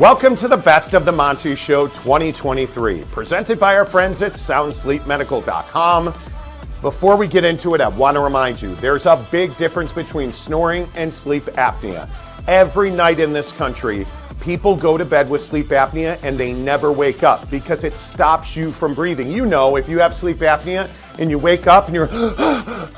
Welcome to the Best of the Monty Show 2023, presented by our friends at SoundSleepMedical.com. Before we get into it, I want to remind you, there's a big difference between snoring and sleep apnea. Every night in this country, people go to bed with sleep apnea and they never wake up because it stops you from breathing. You know, if you have sleep apnea and you wake up and you're,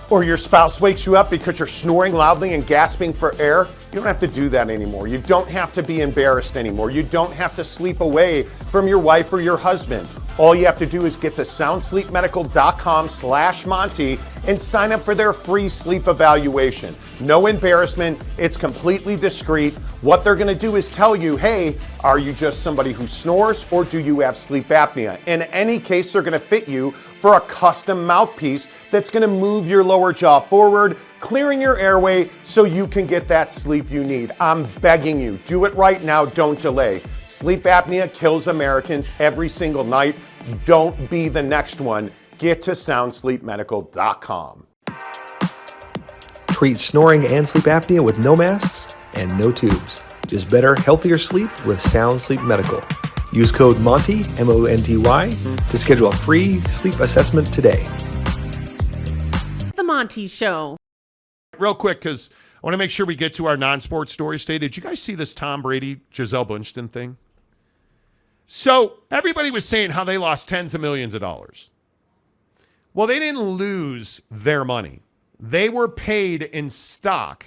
or your spouse wakes you up because you're snoring loudly and gasping for air, you don't have to do that anymore. You don't have to be embarrassed anymore. You don't have to sleep away from your wife or your husband. All you have to do is get to soundsleepmedical.com/Monty and sign up for their free sleep evaluation. No embarrassment. It's completely discreet. What they're going to do is tell you, hey, are you just somebody who snores or do you have sleep apnea? In any case, they're going to fit you for a custom mouthpiece that's going to move your lower jaw forward, clearing your airway so you can get that sleep you need. I'm begging you, do it right now, don't delay. Sleep apnea kills Americans every single night. Don't be the next one. Get to soundsleepmedical.com. Treat snoring and sleep apnea with no masks and no tubes. Just better, healthier sleep with Sound Sleep Medical. Use code MONTY, M-O-N-T-Y, to schedule a free sleep assessment today. The Monty Show. Real quick, because I want to make sure we get to our non-sports stories today. Did you guys see this Tom Brady, Gisele Bündchen thing? So everybody was saying how they lost tens of millions of dollars. Well, they didn't lose their money. They were paid in stock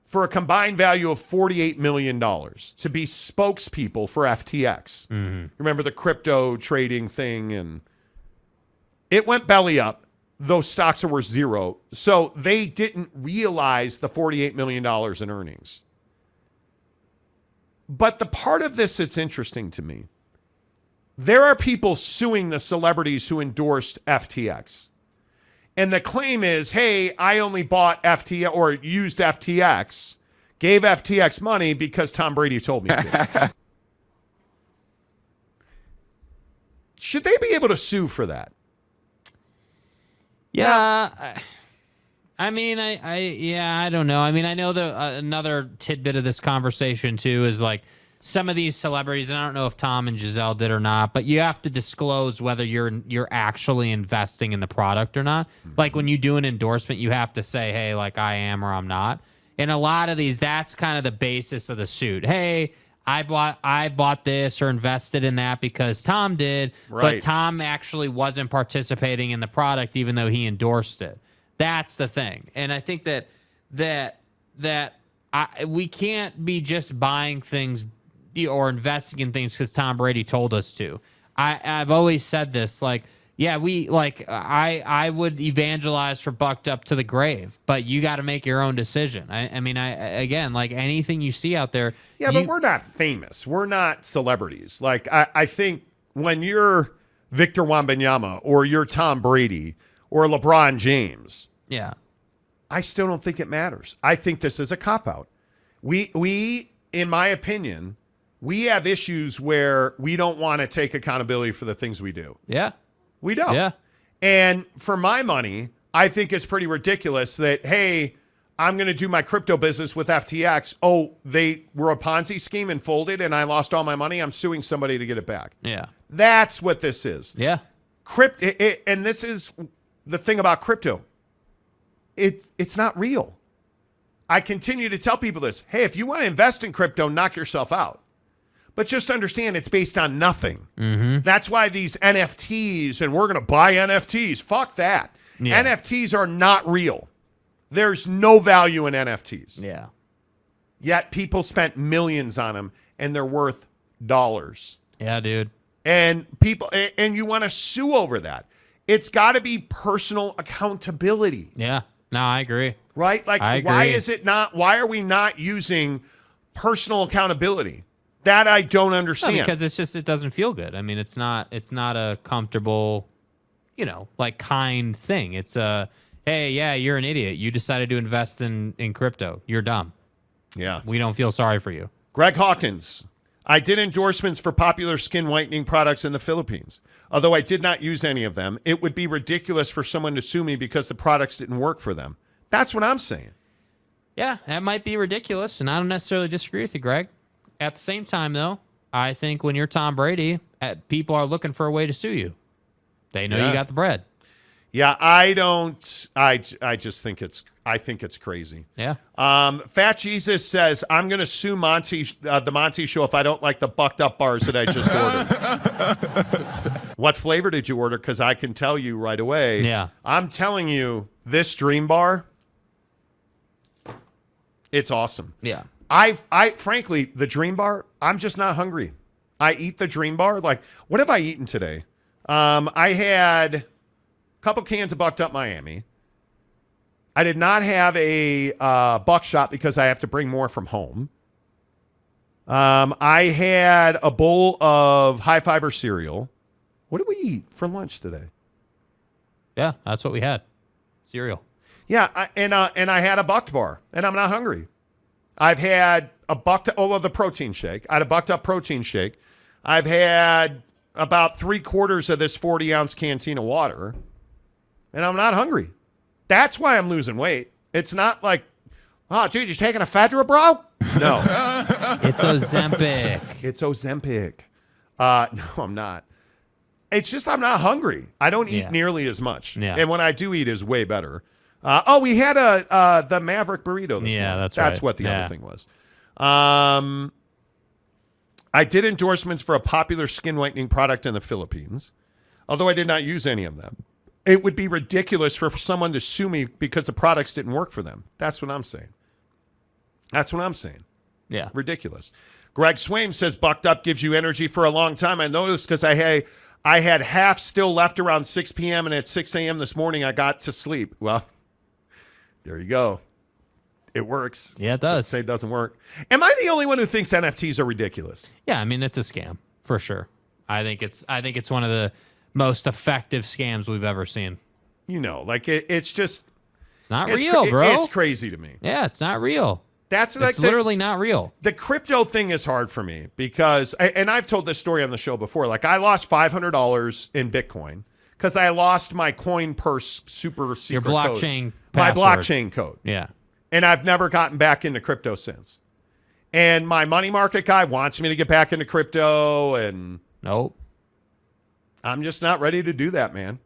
for a combined value of $48 million to be spokespeople for FTX. Mm-hmm. Remember the crypto trading thing? And it went belly up. Those stocks are worth zero. So they didn't realize the $48 million in earnings. But the part of this that's interesting to me, there are people suing the celebrities who endorsed FTX. And the claim is, hey, I only bought FTX or used FTX, gave FTX money because Tom Brady told me to. Should they be able to sue for that? Yeah, I mean, I don't know. I mean, I know another tidbit of this conversation too is like some of these celebrities, and I don't know if Tom and Gisele did or not, but you have to disclose whether you're actually investing in the product or not. Mm-hmm. Like when you do an endorsement, you have to say, hey, like I am or I'm not. And a lot of these, that's kind of the basis of the suit. Hey, I bought this or invested in that because Tom did, right. But Tom actually wasn't participating in the product even though he endorsed it. That's the thing. And I think that we can't be just buying things or investing in things because Tom Brady told us to. I've always said this, like, yeah, I would evangelize for bucked up to the grave, but you got to make your own decision. I mean, again, like anything you see out there. Yeah, but we're not famous. We're not celebrities. Like, I think when you're Victor Wembanyama or you're Tom Brady or LeBron James, yeah, I still don't think it matters. I think this is a cop-out. We, in my opinion, we have issues where we don't want to take accountability for the things we do. Yeah. We don't. Yeah. And for my money, I think it's pretty ridiculous that, hey, I'm going to do my crypto business with FTX. Oh, they were a Ponzi scheme and folded and I lost all my money. I'm suing somebody to get it back. Yeah. That's what this is. Yeah. And this is the thing about crypto. It's not real. I continue to tell people this. Hey, if you want to invest in crypto, knock yourself out. But just understand it's based on nothing. Mm-hmm. That's why these NFTs, and we're going to buy NFTs. Fuck that. Yeah. NFTs are not real. There's no value in NFTs. Yeah. Yet people spent millions on them, and they're worth dollars. Yeah, dude. And you want to sue over that. It's got to be personal accountability. Yeah. No, I agree. Right? Like, why are we not using personal accountability? That I don't understand. No, because it doesn't feel good. I mean, it's not a comfortable, like kind thing. It's hey, yeah, you're an idiot. You decided to invest in crypto. You're dumb. Yeah. We don't feel sorry for you. Greg Hawkins. I did endorsements for popular skin whitening products in the Philippines. Although I did not use any of them, it would be ridiculous for someone to sue me because the products didn't work for them. That's what I'm saying. Yeah, that might be ridiculous, and I don't necessarily disagree with you, Greg. At the same time, though, I think when you're Tom Brady, people are looking for a way to sue you. They know you got the bread. Yeah, I don't. I just think it's crazy. Yeah. Fat Jesus says I'm going to sue the Monty Show if I don't like the bucked up bars that I just ordered. What flavor did you order? Because I can tell you right away. Yeah. I'm telling you, this Dream Bar, it's awesome. Yeah. I frankly, the Dream Bar, I'm just not hungry. I eat the Dream Bar. Like, what have I eaten today? I had a couple cans of Bucked Up Miami. I did not have a buckshot because I have to bring more from home. I had a bowl of high fiber cereal. What did we eat for lunch today? Yeah, that's what we had. Cereal. Yeah, and I had a Bucked Bar, and I'm not hungry. I've had a the protein shake. I had a Bucked Up protein shake. I've had about 3/4 of this 40-ounce canteen of water, and I'm not hungry. That's why I'm losing weight. It's not like, oh, dude, you taking a Fedra, bro? No. It's Ozempic. It's Ozempic. No, I'm not. It's just I'm not hungry. I don't eat nearly as much. Yeah. And when I do eat is way better. We had the Maverick burrito this morning. That's what the other thing was. I did endorsements for a popular skin whitening product in the Philippines, although I did not use any of them. It would be ridiculous for someone to sue me because the products didn't work for them. That's what I'm saying. Yeah. Ridiculous. Greg Swain says Bucked Up gives you energy for a long time. I noticed because I had half still left around 6 p.m. and at 6 a.m. this morning I got to sleep. Well, there you go. It works. Yeah, it does. Don't say it doesn't work. Am I the only one who thinks NFTs are ridiculous? Yeah, I mean, it's a scam for sure. I think it's one of the most effective scams we've ever seen. You know, like it's just it's not real, bro. It's crazy to me. Yeah, it's not real. It's literally not real. The crypto thing is hard for me because, and I've told this story on the show before, like I lost $500 in Bitcoin because I lost my coin purse super secret Your blockchain code. My password. blockchain code. Yeah. And I've never gotten back into crypto since. And my money market guy wants me to get back into crypto, and nope. I'm just not ready to do that, man.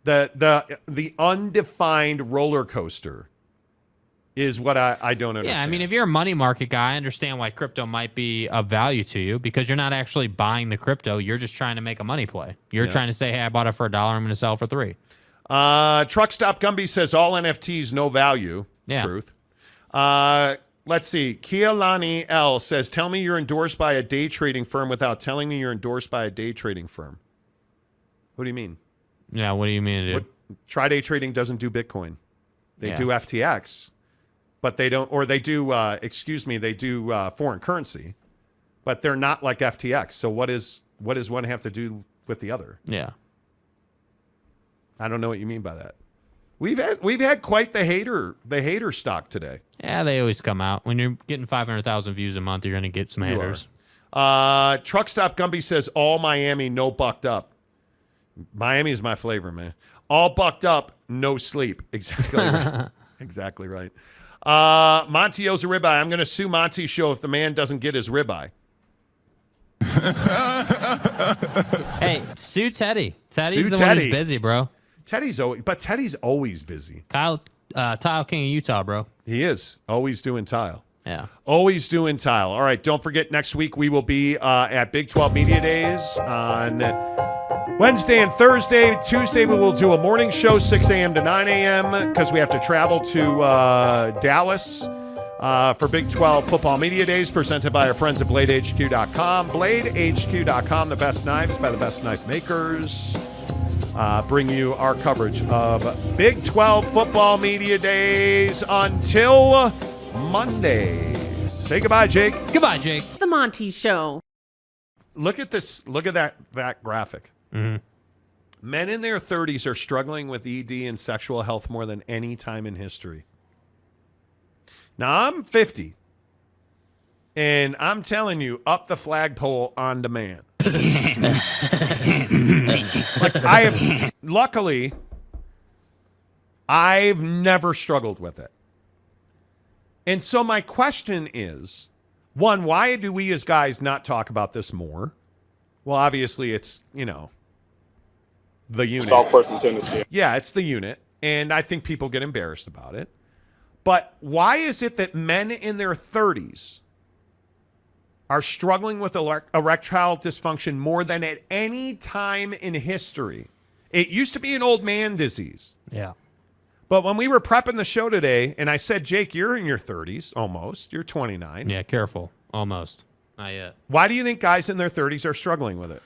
The undefined roller coaster is what I don't understand. Yeah, I mean, if you're a money market guy, I understand why crypto might be of value to you because you're not actually buying the crypto. You're just trying to make a money play. You're trying to say, hey, I bought it for $1. I'm going to sell it for $3. Truck Stop Gumby says all NFTs, no value. Yeah. Truth. Let's see. Kialani L says, tell me you're endorsed by a day trading firm without telling me you're endorsed by a day trading firm. What do you mean? Yeah, what do you mean, dude? Tri-day trading doesn't do Bitcoin. They do FTX, but they don't, or they do, they do foreign currency, but they're not like FTX. So what does one have to do with the other? Yeah. I don't know what you mean by that. We've had quite the hater stock today. Yeah, they always come out. When you're getting 500,000 views a month, you're going to get some haters. Truck Stop Gumby says all Miami, no Bucked Up. Miami is my flavor, man. All Bucked Up, no sleep. Exactly right. Exactly right. Monty owes a ribeye. I'm going to sue Monty Show if the man doesn't get his ribeye. Hey, sue Teddy. Teddy's the one who's busy, bro. Teddy's always busy. Tile King of Utah, bro. He is always doing tile. Yeah. Always doing tile. All right. Don't forget, next week we will be at Big 12 Media Days on Wednesday and Thursday. Tuesday we will do a morning show, 6 a.m. to 9 a.m. because we have to travel to Dallas for Big 12 Football Media Days, presented by our friends at BladeHQ.com. BladeHQ.com, the best knives by the best knife makers. Bring you our coverage of Big 12 Football Media Days until Monday. Say goodbye, Jake. Goodbye, Jake. The Monty Show. Look at this. Look at that graphic. Mm-hmm. Men in their 30s are struggling with ED and sexual health more than any time in history. Now, I'm 50, and I'm telling you, up the flagpole on demand. Luckily, I've never struggled with it. And so my question is, One, why do we as guys not talk about this more? Well, obviously it's, the unit. Soft person tendency. Yeah, it's the unit. And I think people get embarrassed about it. But why is it that men in their 30s are struggling with erectile dysfunction more than at any time in history? It used to be an old man disease. Yeah. But when we were prepping the show today, and I said, Jake, you're in your 30s almost. You're 29. Yeah, careful. Almost. Not yet. Why do you think guys in their 30s are struggling with it?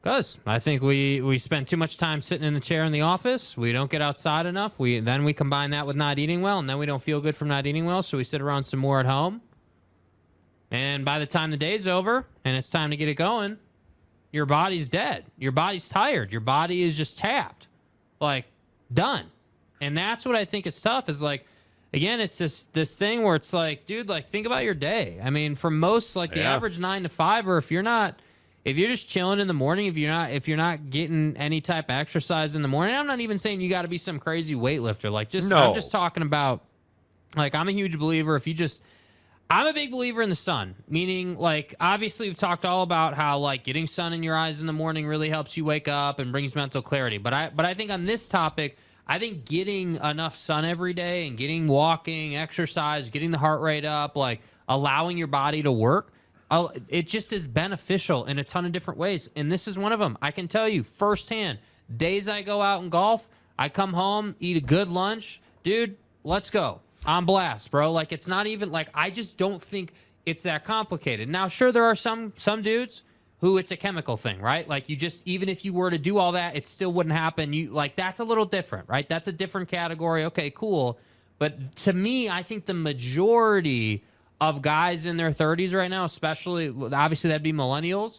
Because I think we spend too much time sitting in the chair in the office. We don't get outside enough. Then we combine that with not eating well, and then we don't feel good from not eating well, so we sit around some more at home. And by the time the day's over and it's time to get it going, your body's dead. Your body's tired. Your body is just tapped. Like, done. And that's what I think is tough is like, again, it's just this thing where it's like, dude, like think about your day. I mean, for most, like the average 9 to 5, or if you're just chilling in the morning, if you're not getting any type of exercise in the morning, I'm not even saying you got to be some crazy weightlifter. Like I'm just talking about, like, I'm a huge believer. I'm a big believer in the sun, meaning like, obviously we've talked all about how like getting sun in your eyes in the morning really helps you wake up and brings mental clarity. But I think on this topic, I think getting enough sun every day and getting walking, exercise, getting the heart rate up, like allowing your body to work, it just is beneficial in a ton of different ways. And this is one of them. I can tell you firsthand, days I go out and golf, I come home, eat a good lunch. Dude, let's go. I'm blast, bro. Like, it's not even like, I just don't think it's that complicated. Now, sure, there are some dudes who it's a chemical thing, right? Like, you just, even if you were to do all that, it still wouldn't happen. That's a little different, right? That's a different category. Okay, cool. But to me, I think the majority of guys in their 30s right now, especially, obviously that'd be millennials.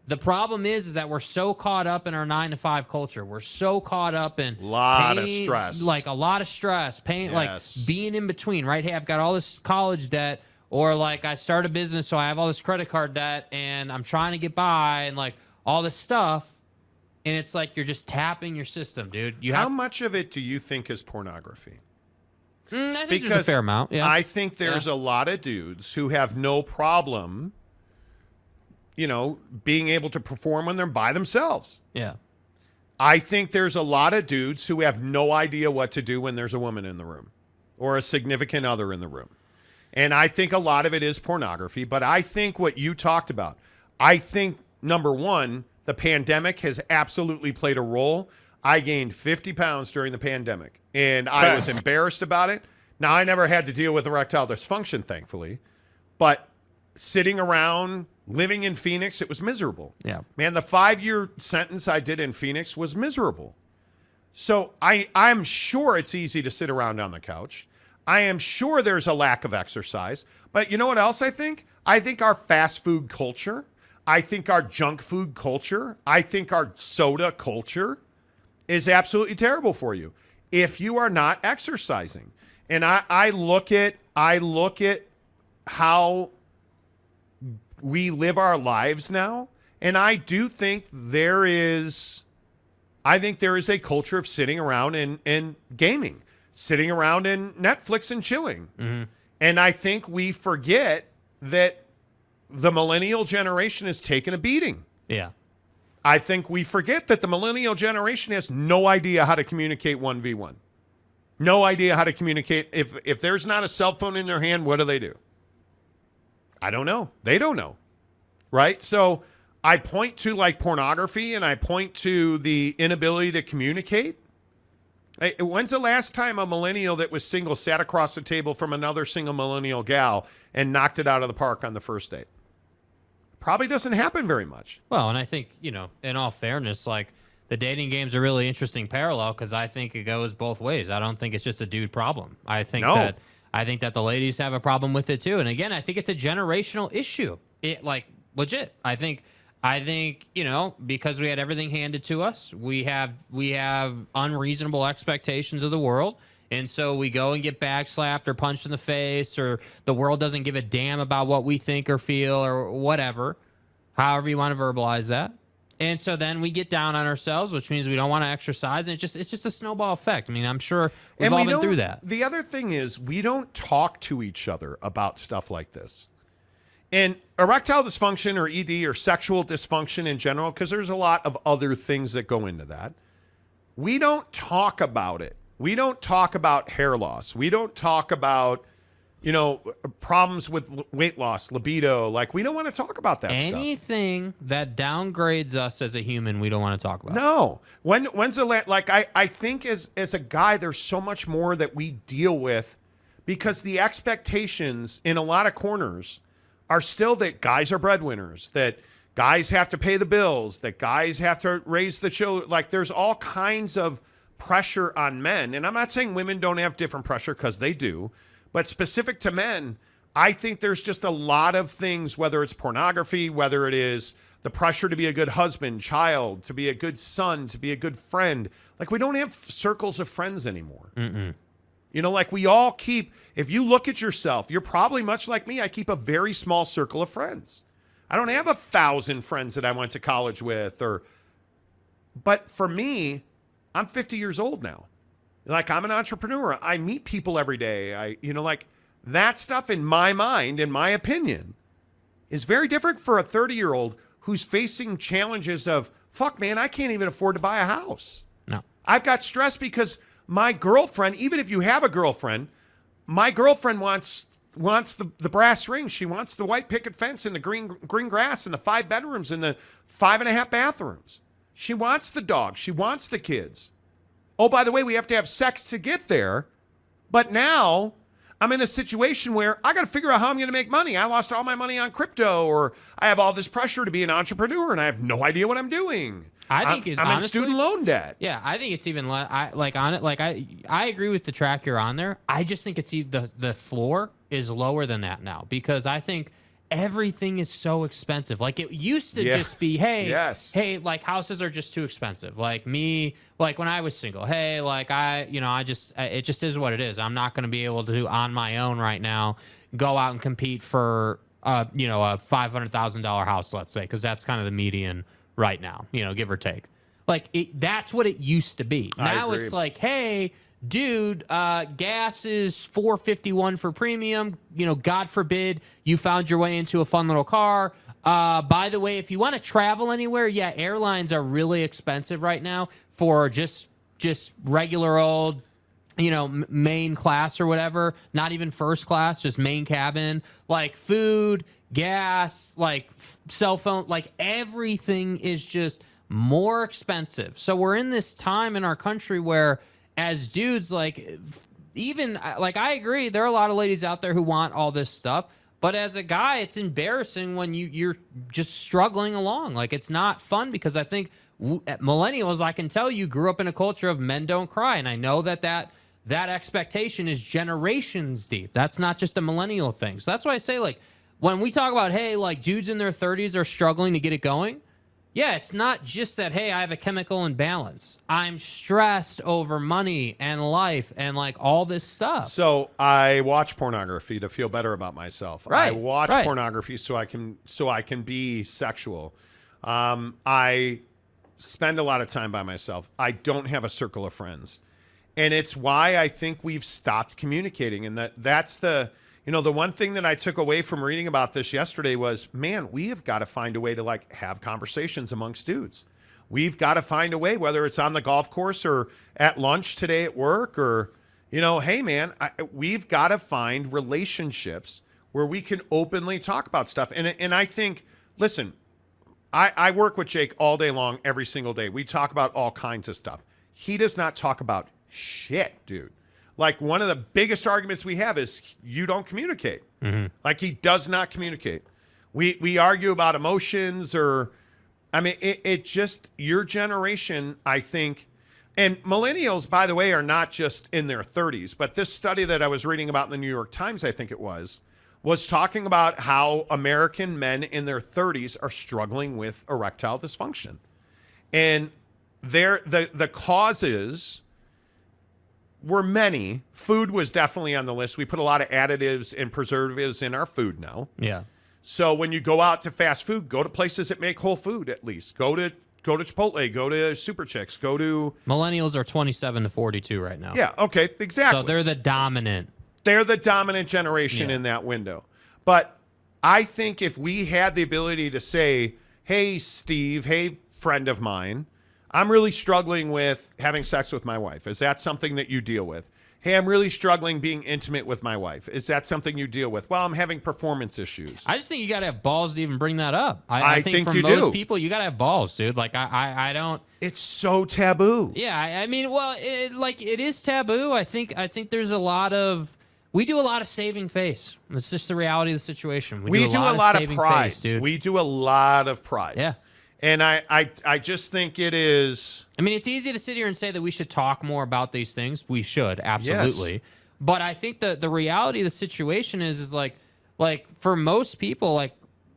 The problem is that we're so caught up in our 9 to 5 culture. We're so caught up in a lot of stress, pain, like being in between, right? Hey, I've got all this college debt, or like I start a business, so I have all this credit card debt, and I'm trying to get by, and like all this stuff, and it's like you're just tapping your system, dude. How much of it do you think is pornography? I think there's a fair amount. Yeah, I think there's a lot of dudes who have no problem, being able to perform when they're by themselves. Yeah. I think there's a lot of dudes who have no idea what to do when there's a woman in the room or a significant other in the room. And I think a lot of it is pornography, but I think what you talked about, I think, number one, the pandemic has absolutely played a role. I gained 50 pounds during the pandemic, and I was embarrassed about it. Now, I never had to deal with erectile dysfunction, thankfully, but sitting around, living in Phoenix, it was miserable. Yeah. Man, the 5-year sentence I did in Phoenix was miserable. So I'm sure it's easy to sit around on the couch. I am sure there's a lack of exercise. But you know what else I think? I think our fast food culture, I think our junk food culture, I think our soda culture is absolutely terrible for you if you are not exercising. And I look at how we live our lives now, and I do think there is a culture of sitting around and gaming, sitting around in Netflix and chilling. Mm-hmm. And I think we forget that the millennial generation has taken a beating. Yeah. I think we forget that the millennial generation has no idea how to communicate 1v1. No idea how to communicate. If there's not a cell phone in their hand, what do? I don't know. They don't know. Right? So I point to like pornography, and I point to the inability to communicate. When's the last time a millennial that was single sat across the table from another single millennial gal and knocked it out of the park on the first date? Probably doesn't happen very much. Well, and I think, in all fairness, like the dating game's a really interesting parallel because I think it goes both ways. I don't think it's just a dude problem. I think that the ladies have a problem with it too. And again, I think it's a generational issue. Legit. I think, because we had everything handed to us, we have unreasonable expectations of the world. And so we go and get backslapped or punched in the face, or the world doesn't give a damn about what we think or feel or whatever, however you want to verbalize that. And so then we get down on ourselves, which means we don't want to exercise. And it's just a snowball effect. I mean, I'm sure we've all been through that. The other thing is we don't talk to each other about stuff like this. And erectile dysfunction or ED or sexual dysfunction in general, because there's a lot of other things that go into that. We don't talk about it. We don't talk about hair loss. We don't talk about, problems with weight loss, libido. Like, we don't want to talk about that stuff. Anything that downgrades us as a human, we don't want to talk about. No. When's the I think as a guy, there's so much more that we deal with because the expectations in a lot of corners are still that guys are breadwinners, that guys have to pay the bills, that guys have to raise the children. Like, there's all kinds of pressure on men. And I'm not saying women don't have different pressure, because they do. But specific to men, I think there's just a lot of things, whether it's pornography, whether it is the pressure to be a good husband, child, to be a good son, to be a good friend. Like, we don't have circles of friends anymore. Like, we all keep, if you look at yourself, you're probably much like me. I keep a very small circle of friends. I don't have 1,000 friends that I went to college with, but for me, I'm 50 years old now. Like, I'm an entrepreneur. I meet people every day. That stuff in my mind, in my opinion, is very different for a 30-year-old who's facing challenges of, fuck, man, I can't even afford to buy a house. No. I've got stress because my girlfriend, even if you have a girlfriend, my girlfriend wants the brass ring. She wants the white picket fence and the green grass and the 5 bedrooms and the 5.5 bathrooms. She wants the dog. She wants the kids. Oh, by the way, we have to have sex to get there. But now I'm in a situation where I got to figure out how I'm going to make money. I lost all my money on crypto, or I have all this pressure to be an entrepreneur and I have no idea what I'm doing. I'm honestly, in student loan debt. Yeah, I think it's even I agree with the track you're on there. I just think it's the floor is lower than that now, because I think everything is so expensive. Like, it used to just be, hey, like, houses are just too expensive. Like, me, like, when I was single, hey, like, it just is what it is. I'm not going to be able to, on my own right now, go out and compete for, a $500,000 house, let's say, because that's kind of the median right now, give or take. Like, that's what it used to be. Now it's like, hey, dude, gas is $4.51 for premium. God forbid you found your way into a fun little car. By the way, if you want to travel anywhere, airlines are really expensive right now for just regular old, main class or whatever. Not even first class, just main cabin. Like, food, gas, like cell phone, like everything is just more expensive. So we're in this time in our country where, as dudes, like, even like, I agree, there are a lot of ladies out there who want all this stuff, but as a guy, it's embarrassing when you're just struggling along. Like, it's not fun, because I think millennials, I can tell you, grew up in a culture of men don't cry, and I know that expectation is generations deep. That's not just a millennial thing. So that's why I say, like, when we talk about, hey, like, dudes in their 30s are struggling to get it going, yeah, it's not just that, hey, I have a chemical imbalance. I'm stressed over money and life and, like, all this stuff. So I watch pornography to feel better about myself. Right, I watch right. pornography so I can be sexual. I spend a lot of time by myself. I don't have a circle of friends. And it's why I think we've stopped communicating. And that's the one thing that I took away from reading about this yesterday was, man, we have got to find a way to, like, have conversations amongst dudes. We've got to find a way, whether it's on the golf course or at lunch today at work, or, hey, man, we've got to find relationships where we can openly talk about stuff. And I think, listen, I work with Jake all day long, every single day. We talk about all kinds of stuff. He does not talk about shit, dude. Like, one of the biggest arguments we have is you don't communicate. Mm-hmm. Like, he does not communicate. We argue about emotions, or, I mean, it just, your generation, I think, and millennials, by the way, are not just in their 30s, but this study that I was reading about in the New York Times, I think it was talking about how American men in their 30s are struggling with erectile dysfunction. And the causes were many. Food was definitely on the list. We put a lot of additives and preservatives in our food now. Yeah. So when you go out to fast food, go to places that make whole food at least. Go to Chipotle, go to Super Chicks, go to... Millennials are 27 to 42 right now. Yeah, okay, exactly. So they're the dominant. They're the dominant generation in that window. But I think if we had the ability to say, hey, Steve, hey, friend of mine, I'm really struggling with having sex with my wife. Is that something that you deal with? Hey, I'm really struggling being intimate with my wife. Is that something you deal with? Well, I'm having performance issues. I just think you got to have balls to even bring that up. I think for you most do. people, you got to have balls, dude. Like, I don't. It's so taboo. Yeah, I mean, well, it is taboo. I think there's a lot of. We do a lot of saving face. It's just the reality of the situation. We do a lot of pride, face, dude. We do a lot of pride. Yeah. And I just think it is. I mean, it's easy to sit here and say that we should talk more about these things. We should, absolutely. Yes. But I think the reality of the situation is like for most people,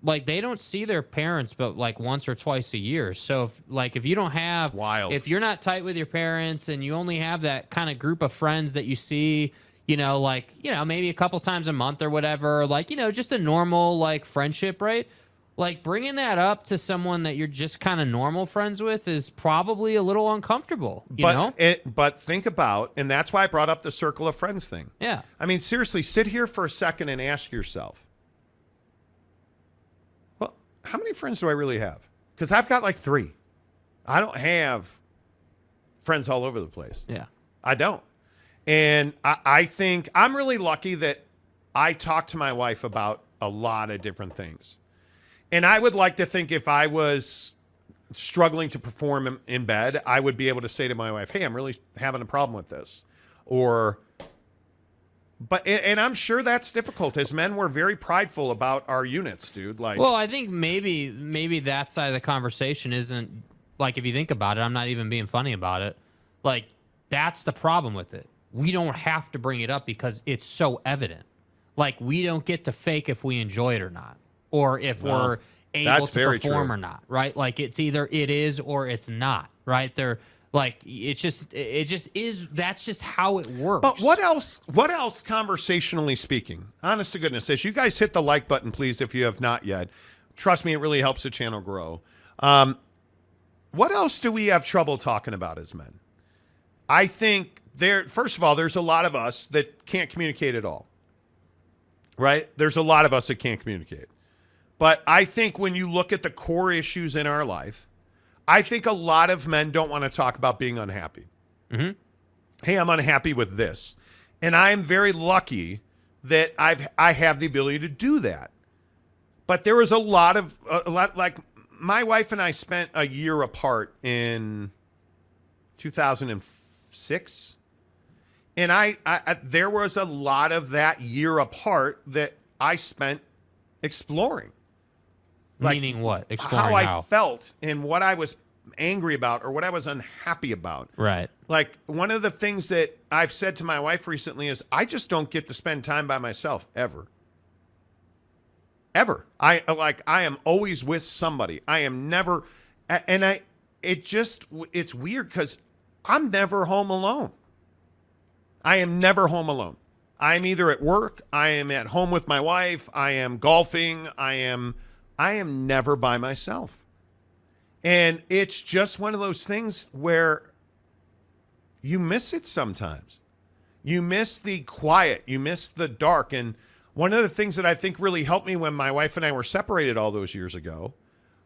like they don't see their parents but like once or twice a year. So if you don't have, wild. If you're not tight with your parents and you only have that kind of group of friends that you see, maybe a couple times a month or whatever, just a normal like friendship, right? Like bringing that up to someone that you're just kind of normal friends with is probably a little uncomfortable, you know? But think about, and that's why I brought up the circle of friends thing. Yeah. I mean, seriously, sit here for a second and ask yourself, well, how many friends do I really have? Because I've got like 3. I don't have friends all over the place. Yeah. I don't. And I think I'm really lucky that I talk to my wife about a lot of different things. And I would like to think if I was struggling to perform in bed, I would be able to say to my wife, hey, I'm really having a problem with this. And I'm sure that's difficult. As men, we're very prideful about our units, dude. Well, I think maybe that side of the conversation isn't, like, if you think about it, I'm not even being funny about it. Like, that's the problem with it. We don't have to bring it up because it's so evident. Like, we don't get to fake if we enjoy it or not. Or if we're able to perform or not, right? Like it's either it is or it's not, right? They're like it just is. That's just how it works. But what else? What else? Conversationally speaking, honest to goodness, as you guys hit the like button, please, if you have not yet. Trust me, it really helps the channel grow. What else do we have trouble talking about as men? I think first of all, there's a lot of us that can't communicate at all. Right? There's a lot of us that can't communicate. But I think when you look at the core issues in our life, I think a lot of men don't want to talk about being unhappy. Mm-hmm. Hey, I'm unhappy with this. And I am very lucky that I have the ability to do that. But there was a lot like my wife and I spent a year apart in 2006. And I there was a lot of that year apart that I spent exploring. Like, meaning what? Exploring how I felt and what I was angry about or what I was unhappy about. Right. Like one of the things that I've said to my wife recently is I just don't get to spend time by myself ever. Ever. I am always with somebody. I am never, and it's weird because I'm never home alone. I am never home alone. I'm either at work, I am at home with my wife, I am golfing, I am never by myself. And it's just one of those things where you miss it sometimes. You miss the quiet, you miss the dark. And one of the things that I think really helped me when my wife and I were separated all those years ago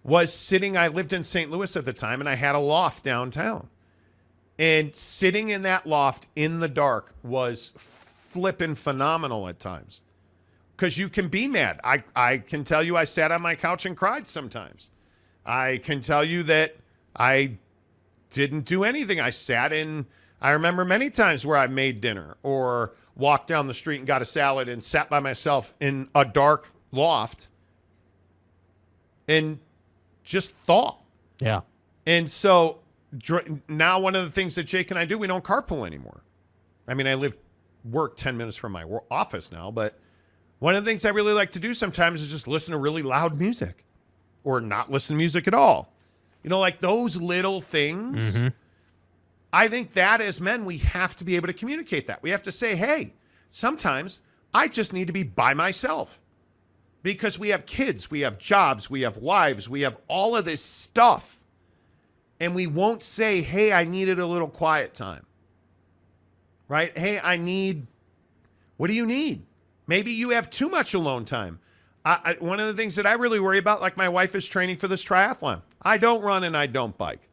was I lived in St. Louis at the time, and I had a loft downtown. And sitting in that loft in the dark was flipping phenomenal at times. Because you can be mad. I can tell you I sat on my couch and cried sometimes. I can tell you that I didn't do anything. I remember many times where I made dinner or walked down the street and got a salad and sat by myself in a dark loft and just thought. Yeah. And so now one of the things that Jake and I do, we don't carpool anymore. I mean, I work 10 minutes from my office now, but one of the things I really like to do sometimes is just listen to really loud music or not listen to music at all. You know, like those little things. Mm-hmm. I think that as men, we have to be able to communicate that. We have to say, hey, sometimes I just need to be by myself because we have kids, we have jobs, we have wives, we have all of this stuff. And we won't say, hey, I needed a little quiet time. Right? Hey, what do you need? Maybe you have too much alone time. one of the things that I really worry about, like my wife is training for this triathlon. I don't run and I don't bike.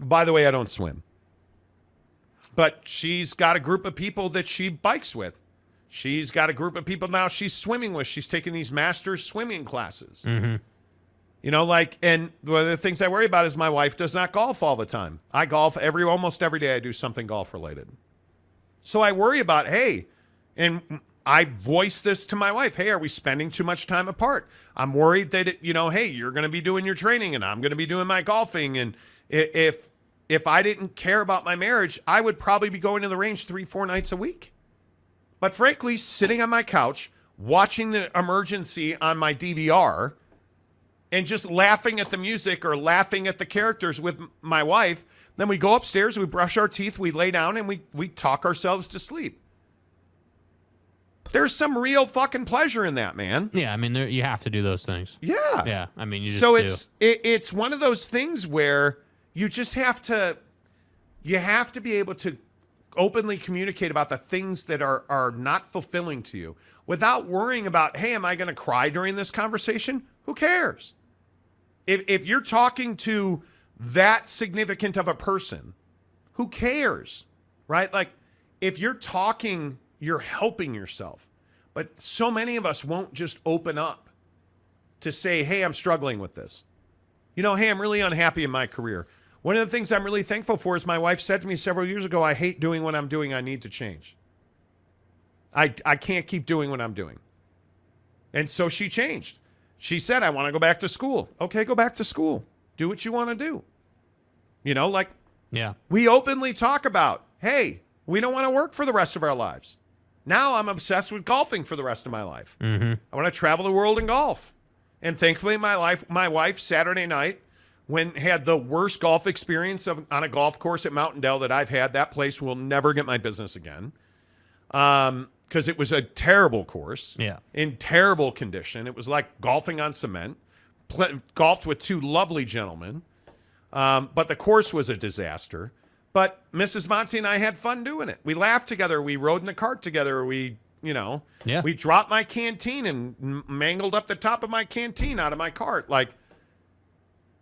By the way, I don't swim. But she's got a group of people that she bikes with. She's got a group of people now she's swimming with. She's taking these master's swimming classes. Mm-hmm. You know, and one of the things I worry about is my wife does not golf all the time. I golf almost every day I do something golf related. So I worry about, hey, and I voice this to my wife. Hey, are we spending too much time apart? I'm worried that, hey, you're going to be doing your training and I'm going to be doing my golfing. And if I didn't care about my marriage, I would probably be going to the range 3-4 nights a week. But frankly, sitting on my couch, watching the emergency on my DVR and just laughing at the music or laughing at the characters with my wife, then we go upstairs, we brush our teeth, we lay down, and we talk ourselves to sleep. There's some real fucking pleasure in that, man. Yeah, I mean, you have to do those things. Yeah. Yeah, I mean, you just so do. it's one of those things where you just have to be able to openly communicate about the things that are not fulfilling to you without worrying about, hey, am I going to cry during this conversation? Who cares? If you're talking to that significant of a person, who cares, right? Like, if you're talking, you're helping yourself. But so many of us won't just open up to say, hey, I'm struggling with this. Hey, I'm really unhappy in my career. One of the things I'm really thankful for is my wife said to me several years ago, I hate doing what I'm doing. I need to change. I can't keep doing what I'm doing. And so she changed. She said, I want to go back to school. Okay, go back to school. Do what you want to do. Yeah. We openly talk about, hey, we don't want to work for the rest of our lives. Now I'm obsessed with golfing for the rest of my life. Mm-hmm. I want to travel the world and golf. And thankfully, my wife, Saturday night, had the worst golf experience on a golf course at Mountain Dell that I've had. That place will never get my business again. Because it was a terrible course. Yeah. In terrible condition. It was like golfing on cement. Golfed with two lovely gentlemen. But the course was a disaster. But Mrs. Monty and I had fun doing it. We laughed together. We rode in the cart together. We dropped my canteen and mangled up the top of my canteen out of my cart. Like,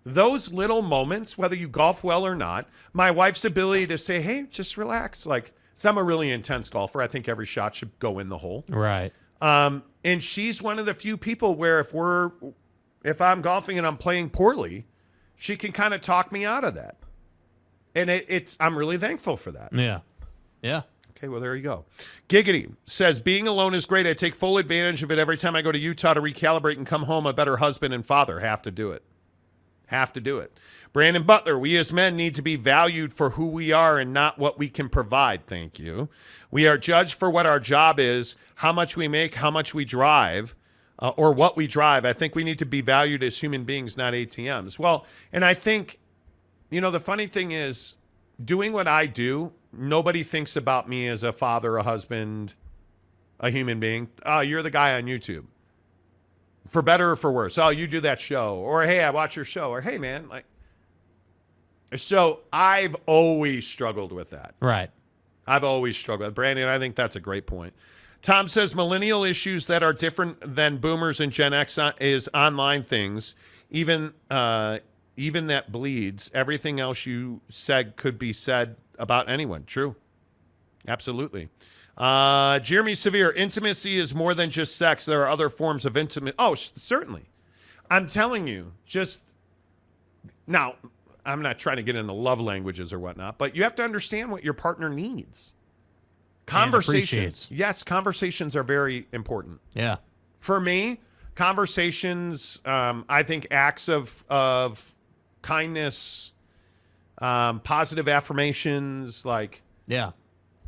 those little moments, whether you golf well or not, my wife's ability to say, hey, just relax. Like, so I'm a really intense golfer. I think every shot should go in the hole. Right. And she's one of the few people where if I'm golfing and I'm playing poorly, she can kind of talk me out of that. And I'm really thankful for that. Yeah. Yeah. Okay, well, there you go. Giggity says, being alone is great. I take full advantage of it every time I go to Utah to recalibrate and come home a better husband and father. Have to do it. Brandon Butler, we as men need to be valued for who we are and not what we can provide. Thank you. We are judged for what our job is, how much we make, how much we drive, or what we drive. I think we need to be valued as human beings, not ATMs. Well, and I think, the funny thing is, doing what I do, nobody thinks about me as a father, a husband, a human being. Oh, you're the guy on YouTube. For better or for worse. Oh, you do that show. Or, hey, I watch your show. Or, hey, man. So I've always struggled with that. Right. I've always struggled. Brandon, I think that's a great point. Tom says millennial issues that are different than boomers and Gen X is online things. Even that bleeds. Everything else you said could be said about anyone. True. Absolutely. Jeremy Severe, intimacy is more than just sex. There are other forms of intimacy. Oh, certainly. I'm telling you, now, I'm not trying to get into love languages or whatnot, but you have to understand what your partner needs. Conversations. Yes, conversations are very important. Yeah. For me, conversations, I think acts of kindness, positive affirmations, yeah,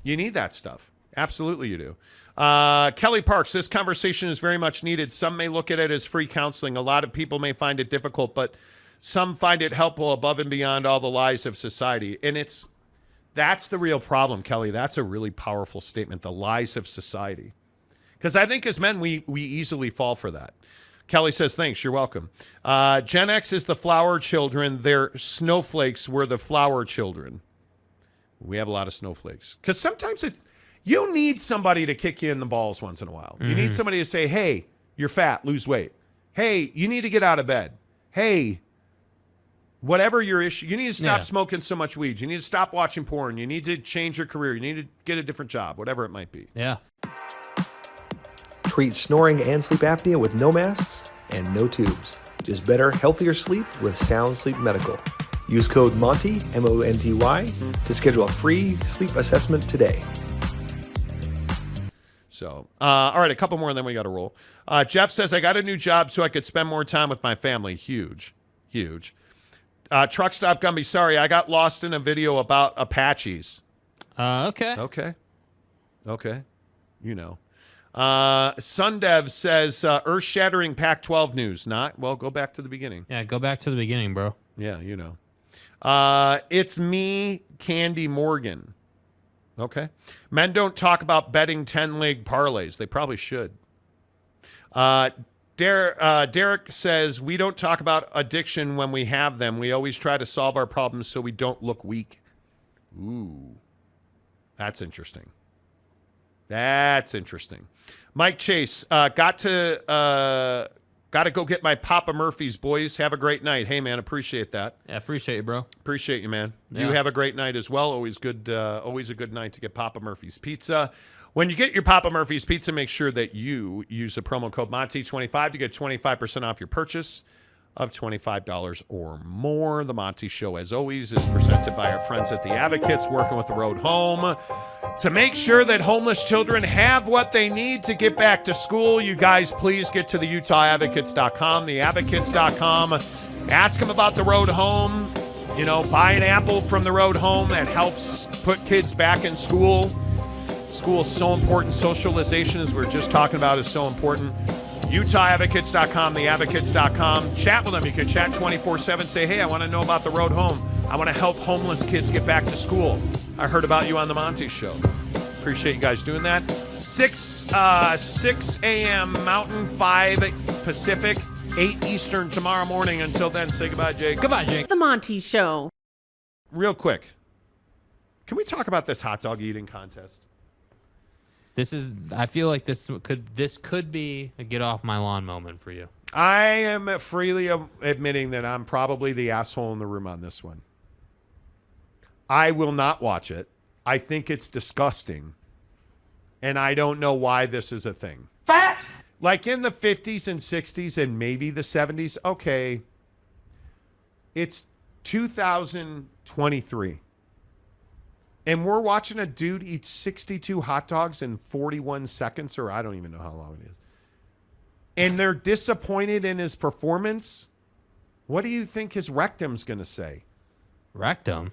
you need that stuff. Absolutely you do. Kelly Parks, this conversation is very much needed. Some may look at it as free counseling. A lot of people may find it difficult, but some find it helpful above and beyond all the lies of society. And that's the real problem, Kelly. That's a really powerful statement, the lies of society. Because I think as men, we easily fall for that. Kelly says, thanks, you're welcome. Gen X is the flower children. Their snowflakes were the flower children. We have a lot of snowflakes. Because sometimes you need somebody to kick you in the balls once in a while. You need somebody to say, hey, you're fat, lose weight. Hey, you need to get out of bed. Hey, whatever your issue, you need to stop smoking so much weed. You need to stop watching porn. You need to change your career. You need to get a different job, whatever it might be. Yeah. Treat snoring and sleep apnea with no masks and no tubes. Just better, healthier sleep with Sound Sleep Medical. Use code MONTY, M-O-N-T-Y, to schedule a free sleep assessment today. So, all right, a couple more and then we got to roll. Jeff says, I got a new job so I could spend more time with my family. Huge. Truck Stop Gumby, sorry, I got lost in a video about Apaches. Okay. Okay. You know. Sundev says, earth-shattering Pac-12 news. Not? Well, go back to the beginning. Yeah, go back to the beginning, bro. Yeah, you know. It's me, Candy Morgan. Okay. Men don't talk about betting 10-leg parlays. They probably should. Derek says, we don't talk about addiction when we have them. We always try to solve our problems so we don't look weak. Ooh. That's interesting. Mike Chase, got to go get my Papa Murphy's, boys. Have a great night. Hey, man, appreciate that. Yeah, appreciate you, bro. Appreciate you, man. Yeah. You have a great night as well. Always a good night to get Papa Murphy's pizza. When you get your Papa Murphy's pizza, make sure that you use the promo code Monty25 to get 25% off your purchase of $25 or more. The Monty Show, as always, is presented by our friends at The Advocates, working with the road home to make sure that homeless children have what they need to get back to school. You guys, please get to the UtahAdvocates.com, theadvocates.com. Ask them about the road home. You know, buy an apple from the road home. That helps put kids back in school. School is so important. Socialization, as we were just talking about, is so important. UtahAdvocates.com, theadvocates.com. Chat with them. You can chat 24/7. Say, hey, I want to know about the road home. I want to help homeless kids get back to school. I heard about you on the Monty Show. Appreciate you guys doing that. 6 a.m. Mountain, 5 Pacific, 8 Eastern tomorrow morning. Until then, say goodbye, Jake. Goodbye, Jake. The Monty Show. Real quick, can we talk about this hot dog eating contest? I feel like this could be a get off my lawn moment for you. I am freely admitting that I'm probably the asshole in the room on this one. I will not watch it. I think it's disgusting. And I don't know why this is a thing. Fat! Like in the 50s and 60s and maybe the 70s, okay. It's 2023. And we're watching a dude eat 62 hot dogs in 41 seconds, or I don't even know how long it is. And they're disappointed in his performance. What do you think his rectum's going to say? Rectum?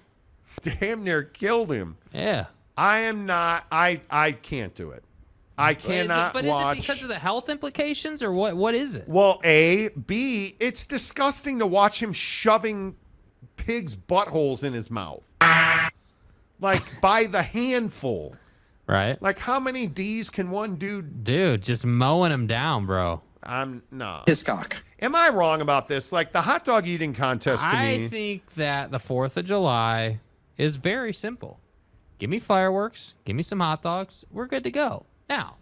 Damn near killed him. Yeah. I am not, I can't do it. I cannot watch. Is it because of the health implications, or what is it? Well, A. B, it's disgusting to watch him shoving pigs' buttholes in his mouth. Like, by the handful. Right. Like, how many D's can one dude? Dude, just mowing him down, bro. No. His cock. Am I wrong about this? Like, the hot dog eating contest to me. I think that the 4th of July is very simple. Give me fireworks. Give me some hot dogs. We're good to go. Now,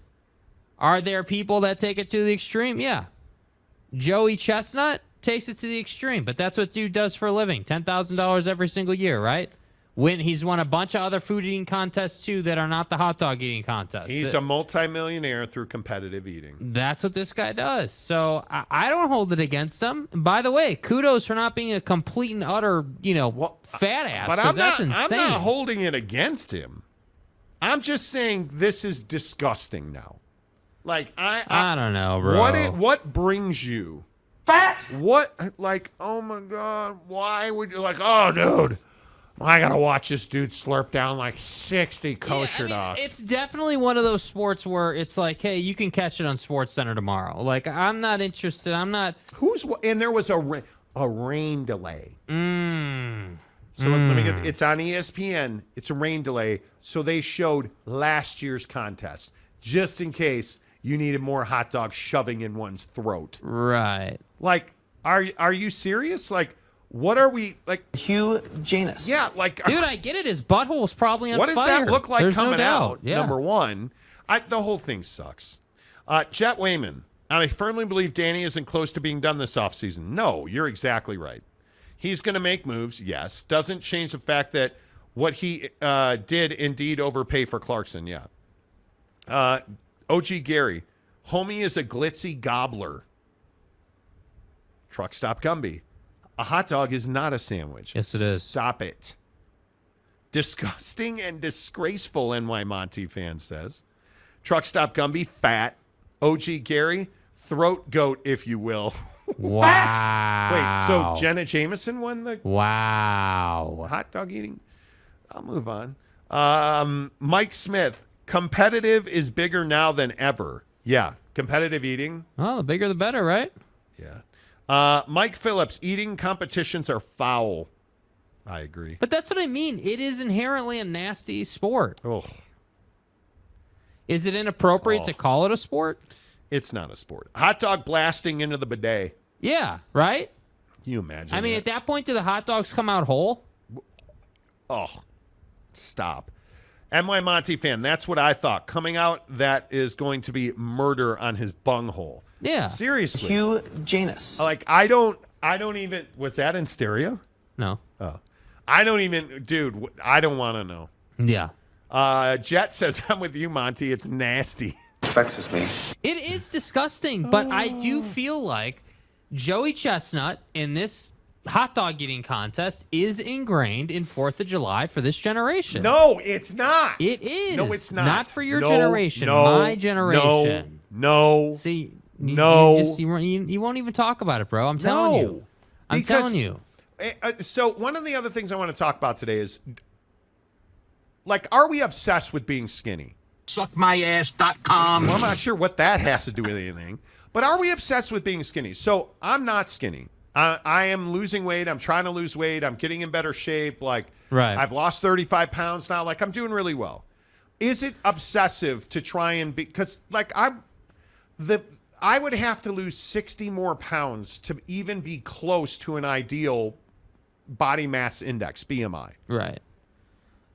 are there people that take it to the extreme? Yeah. Joey Chestnut takes it to the extreme, but that's what dude does for a living. $10,000 every single year, right? He's won a bunch of other food eating contests, too, that are not the hot dog eating contest. He's a multimillionaire through competitive eating. That's what this guy does. So I don't hold it against him. By the way, kudos for not being a complete and utter, fat ass. But that's insane. I'm not holding it against him. I'm just saying this is disgusting now. Like, I don't know, bro. What brings you? Fat! What, like, oh, my God, why would you, like, oh, dude. I gotta watch this dude slurp down like 60 kosher dogs. It's definitely one of those sports where it's like, hey, you can catch it on SportsCenter tomorrow. Like, I'm not interested. I'm not. And there was a rain delay. So let me get. It's on ESPN. It's a rain delay. So they showed last year's contest just in case you needed more hot dogs shoving in one's throat. Right. Like, are you serious? Like. What are we, like? Hugh Janus. Yeah, like. Dude, I get it. His butthole's probably on fire. What does that look like coming out? Yeah. Number one. The whole thing sucks. Jet Wayman, I firmly believe Danny isn't close to being done this offseason. No, you're exactly right. He's going to make moves, yes. Doesn't change the fact that what he did indeed overpay for Clarkson, yeah. OG Gary, homie is a glitzy gobbler. Truck Stop Gumby, a hot dog is not a sandwich. Yes, it is. Stop it. Disgusting and disgraceful, NY Monty fan says. Truck Stop Gumby, fat. OG Gary, throat goat, if you will. Wow. Wait, so Jenna Jameson won the Wow. hot dog eating? I'll move on. Mike Smith, competitive is bigger now than ever. Yeah, competitive eating. Well, the bigger the better, right? Yeah. Mike Phillips, eating competitions are foul. I agree. But that's what I mean. It is inherently a nasty sport. Oh, Is it inappropriate to call it a sport? it's not a sport. Hot dog blasting into the bidet. Yeah, right? Can you imagine? I mean, at that? that point, do the hot dogs come out whole? Oh, stop. NY Monty fan, that's what I thought. Coming out, that is going to be murder on his bunghole. Yeah. Seriously. Hugh Janus. Like, I don't even, was that in stereo? No. Oh. I don't even, dude, I don't want to know. Yeah. Jet says, I'm with you, Monty. It's nasty. Vexes me. It is disgusting, but I do feel like Joey Chestnut in this hot dog eating contest is ingrained in 4th of July for this generation. No, it's not. It is. No, it's not. Not for your No, generation. no, My generation. No. See, No. you won't even talk about it, bro. I'm telling you. I'm Because- telling you. So one of the other things I want to talk about today is, like, are we obsessed with being skinny? Suckmyass.com. Well, I'm not sure what that has to do with anything, but are we obsessed with being skinny? So I'm not skinny. I am losing weight. I'm trying to lose weight. I'm getting in better shape. Like, Right. I've lost 35 pounds now. Like, I'm doing really well. Is it obsessive to try and be, because like I would have to lose 60 more pounds to even be close to an ideal body mass index, BMI. Right.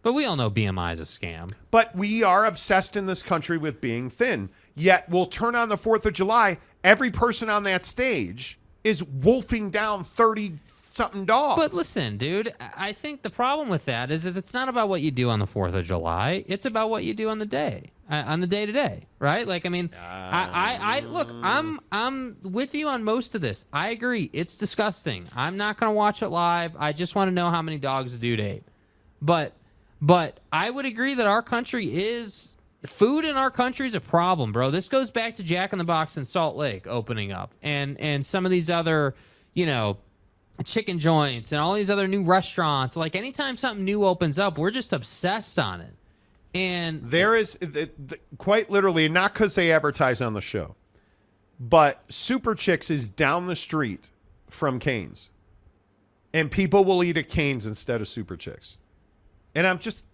But we all know BMI is a scam. But we are obsessed in this country with being thin. Yet we'll turn on the 4th of July. Every person on that stage is wolfing down 30-something dogs. But listen, dude, I think the problem with that is it's not about what you do on the 4th of July. It's about what you do on the day, on the day-to-day, right? Like, I mean, I look, I'm with you on most of this. I agree. It's disgusting. I'm not going to watch it live. I just want to know how many dogs a dude ate. But I would agree that our country is food in our country is a problem, bro. This goes back to Jack in the Box in Salt Lake opening up, and some of these other, chicken joints and all these other new restaurants. Like anytime something new opens up, we're just obsessed on it. And there is quite literally, not because they advertise on the show, but Super Chicks is down the street from Cane's, and people will eat at Cane's instead of Super Chicks. And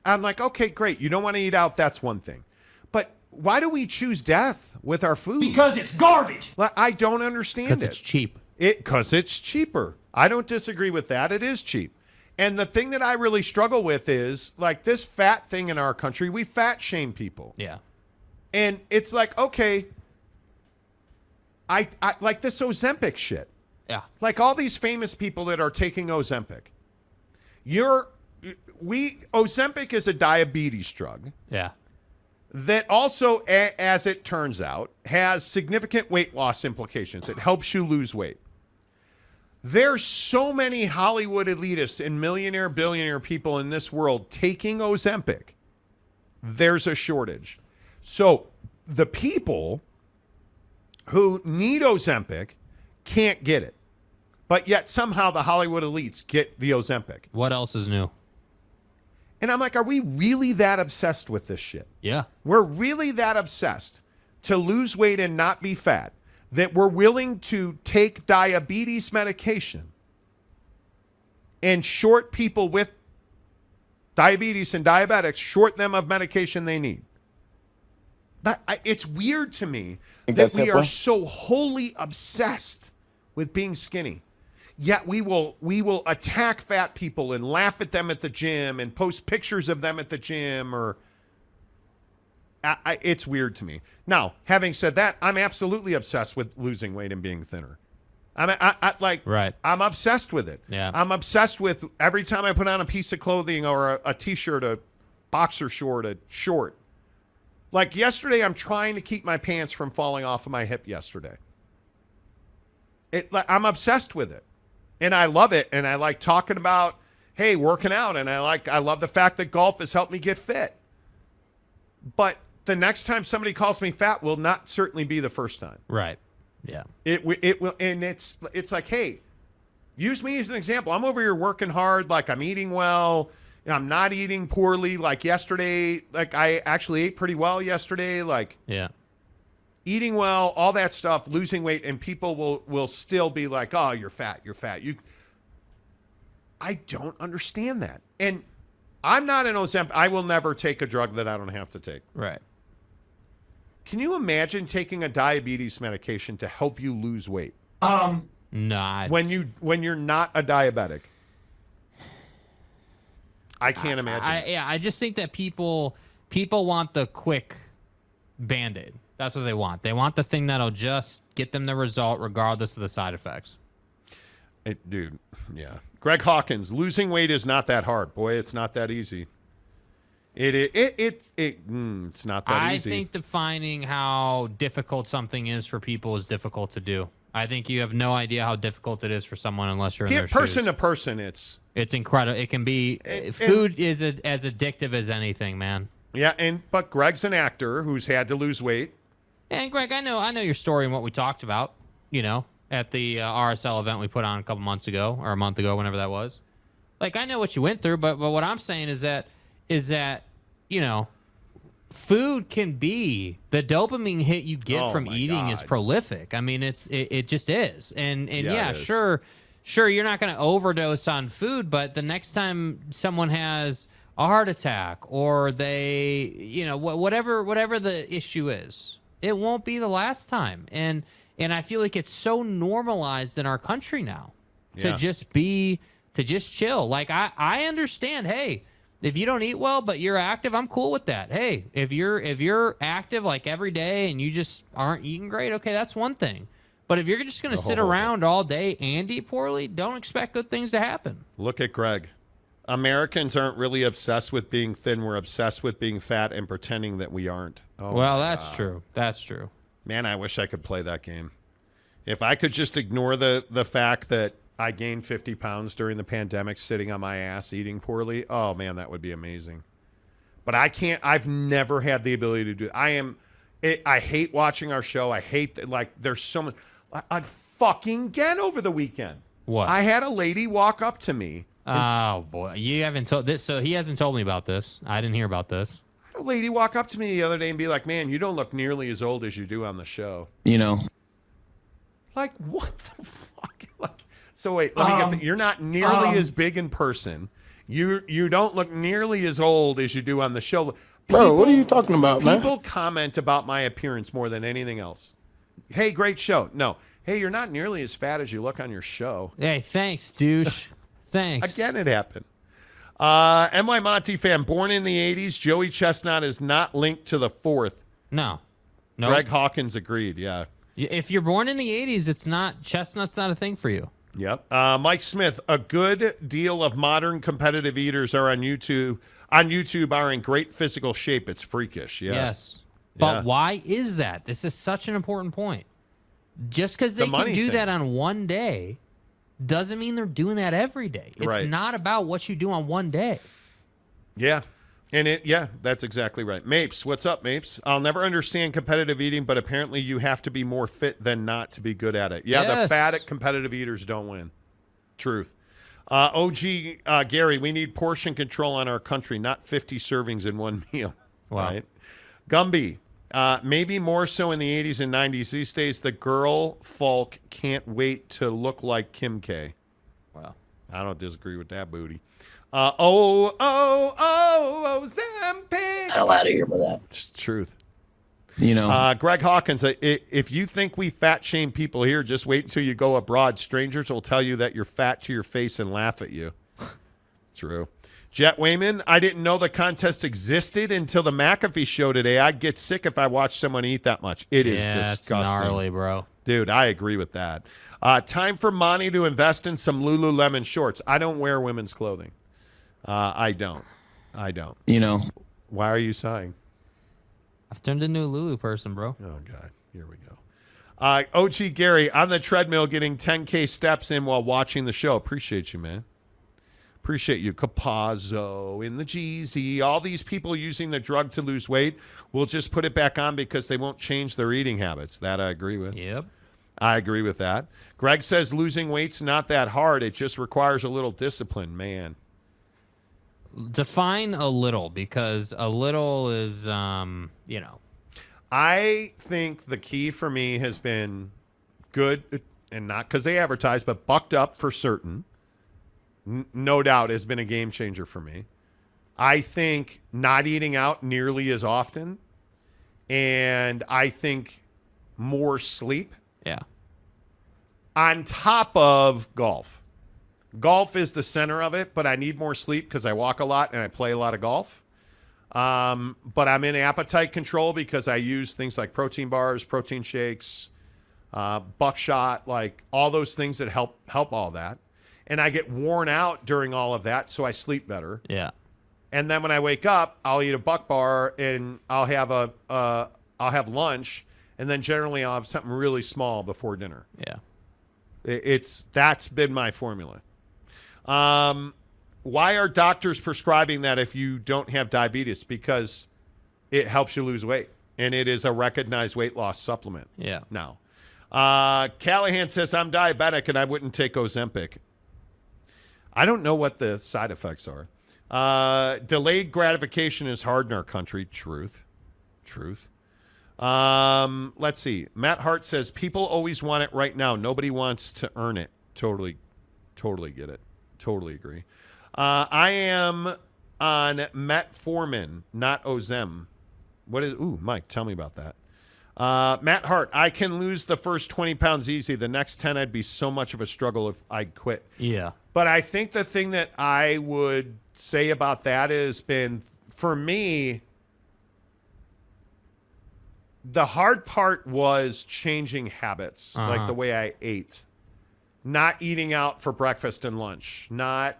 I'm like, okay, great. You don't want to eat out. That's one thing. But why do we choose death with our food? Because it's garbage. I don't understand it. it's cheap. Because it's cheaper. I don't disagree with that. It is cheap. And the thing that I really struggle with is, like, this fat thing in our country, we fat shame people. Yeah. And it's like, okay, I like this Ozempic shit. Yeah. Like all these famous people that are taking Ozempic. Ozempic is a diabetes drug Yeah. that also, as it turns out, has significant weight loss implications. It helps you lose weight. There's so many Hollywood elitists and millionaire, billionaire people in this world taking Ozempic. There's a shortage. So the people who need Ozempic can't get it. But yet somehow the Hollywood elites get the Ozempic. What else is new? And I'm like, are we really that obsessed with this shit? Yeah. We're really that obsessed to lose weight and not be fat that we're willing to take diabetes medication and short people with diabetes and diabetics, short them of medication they need. It's weird to me that we are so wholly obsessed with being skinny. Yet we will attack fat people and laugh at them at the gym and post pictures of them at the gym, or it's weird to me. Now, having said that, I'm absolutely obsessed with losing weight and being thinner. I'm obsessed with it. Yeah. I'm obsessed with every time I put on a piece of clothing or a t-shirt, a boxer short, a short. Like yesterday, I'm trying to keep my pants from falling off of my hip yesterday. I'm obsessed with it. And I love it. And I like talking about, hey, working out. And I love the fact that golf has helped me get fit. But the next time somebody calls me fat will not certainly be the first time. Right. Yeah. It will, and it's like, hey, use me as an example. I'm over here working hard, like I'm eating well, and I'm not eating poorly. Like yesterday, like I actually ate pretty well yesterday. Like eating well, all that stuff, losing weight, and people will still be like, oh, you're fat. I don't understand that, and I'm not an Ozempic. I will never take a drug that I don't have to take. Right. Can you imagine taking a diabetes medication to help you lose weight? No. When you're not a diabetic. I can't imagine. I just think that people want the quick Band-Aid. That's what they want. They want the thing that'll just get them the result regardless of the side effects. Dude, yeah. Greg Hawkins, losing weight is not that hard. Boy, it's not that easy. It's not that easy. I think defining how difficult something is for people is difficult to do. I think you have no idea how difficult it is for someone unless you're in their person shoes. to person, it's incredible. It can be food is as addictive as anything, man. Yeah, but Greg's an actor who's had to lose weight. And Greg, I know your story and what we talked about. At the RSL event we put on a couple months ago or a month ago, whenever that was. Like I know what you went through, but what I'm saying is that food can be the dopamine hit you get from eating is prolific. I mean, it just is. And yeah, sure, you're not going to overdose on food, but the next time someone has a heart attack or they, whatever the issue is, it won't be the last time. And I feel like it's so normalized in our country now to just chill. Like I understand, hey, if you don't eat well but you're active, I'm cool with that. Hey, if you're active like every day and you just aren't eating great, okay, that's one thing. But if you're just going to sit around all day and eat poorly, don't expect good things to happen. Look at Greg. Americans aren't really obsessed with being thin. We're obsessed with being fat and pretending that we aren't. Oh, well, that's true. That's true. Man, I wish I could play that game. If I could just ignore the fact that I gained 50 pounds during the pandemic sitting on my ass eating poorly, oh, man, that would be amazing. But I can't. I've never had the ability to do it. I hate watching our show. I hate there's so much. I fucking get over the weekend. What? I had a lady walk up to me. Oh, boy. You haven't told this. So he hasn't told me about this. I didn't hear about this. A lady walk up to me the other day and be like, man, you don't look nearly as old as you do on the show. Like, what the fuck? So wait, let me get you're not nearly as big in person. You don't look nearly as old as you do on the show. Bro, what are you talking about, man? People comment about my appearance more than anything else. Hey, great show. No. Hey, you're not nearly as fat as you look on your show. Hey, thanks, douche. Thanks. Again, it happened. NY Monty fan, born in the 80s, Joey Chestnut is not linked to the 4th. No. Greg Hawkins agreed, yeah. If you're born in the 80s, Chestnut's not a thing for you. Yep. Mike Smith, a good deal of modern competitive eaters are on YouTube are in great physical shape. It's freakish. Yeah. Yes. But why is that? This is such an important point. Just because they can do that on one day doesn't mean they're doing that every day. It's not about what you do on one day. Yeah. And that's exactly right. Mapes, what's up, Mapes? I'll never understand competitive eating, but apparently you have to be more fit than not to be good at it. Yeah, The fat competitive eaters don't win. Truth. OG Gary, we need portion control on our country, not 50 servings in one meal. Wow. Right? Gumby, maybe more so in the 80s and 90s. These days, the girl folk can't wait to look like Kim K. Wow. I don't disagree with that booty. Zampe. Hell out of here with that. It's truth. Greg Hawkins, if you think we fat shame people here, just wait until you go abroad. Strangers will tell you that you're fat to your face and laugh at you. True. Jet Wayman, I didn't know the contest existed until the McAfee show today. I'd get sick if I watched someone eat that much. It is disgusting. It's gnarly, bro. Dude, I agree with that. Time for Monty to invest in some Lululemon shorts. I don't wear women's clothing. I don't. You know. Why are you sighing? I've turned into a Lulu person, bro. Oh, God. Here we go. OG Gary, on the treadmill getting 10K steps in while watching the show. Appreciate you, man. Appreciate you. Capazzo in the Jeezy. All these people using the drug to lose weight will just put it back on because they won't change their eating habits. That I agree with. Yep. I agree with that. Greg says losing weight's not that hard. It just requires a little discipline, man. Define a little, because a little is, I think the key for me has been good, and not because they advertise, but Bucked Up for certain. No doubt has been a game changer for me. I think not eating out nearly as often, and I think more sleep. Yeah. On top of golf. Golf is the center of it, but I need more sleep because I walk a lot and I play a lot of golf. But I'm in appetite control because I use things like protein bars, protein shakes, buckshot, like all those things that help all that. And I get worn out during all of that, so I sleep better. Yeah. And then when I wake up, I'll eat a buck bar and I'll have lunch, and then generally I'll have something really small before dinner. Yeah. That's been my formula. Why are doctors prescribing that if you don't have diabetes? Because it helps you lose weight, and it is a recognized weight loss supplement. Yeah. Now, Callahan says, I'm diabetic and I wouldn't take Ozempic. I don't know what the side effects are. Delayed gratification is hard in our country. Truth. Let's see. Matt Hart says, people always want it right now. Nobody wants to earn it. Totally get it. Totally agree. I am on metformin, not Ozem. Mike, tell me about that. Matt Hart, I can lose the first 20 pounds easy. The next 10, I'd be so much of a struggle if I quit. Yeah. But I think the thing that I would say about that has been, for me, the hard part was changing habits, like the way I ate. Not eating out for breakfast and lunch. Not,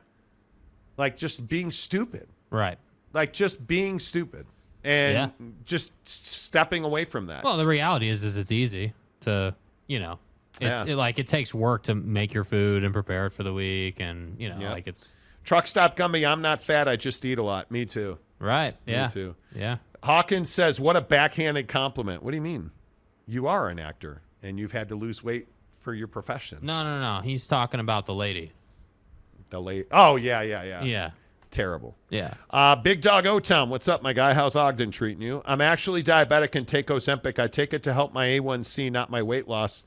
like, just being stupid. Right. Like, just being stupid. And just stepping away from that. Well, the reality is it's easy to, it takes work to make your food and prepare it for the week. And, like it's. Truck Stop Gumby, I'm not fat. I just eat a lot. Me too. Right. Yeah. Me too. Yeah. Hawkins says, what a backhanded compliment. What do you mean? You are an actor and you've had to lose weight for your profession. No. He's talking about the lady. The lady. Oh, yeah. Yeah. Terrible. Yeah. Big Dog O-Town, what's up, my guy? How's Ogden treating you? I'm actually diabetic and take Ozempic. I take it to help my A1C, not my weight loss.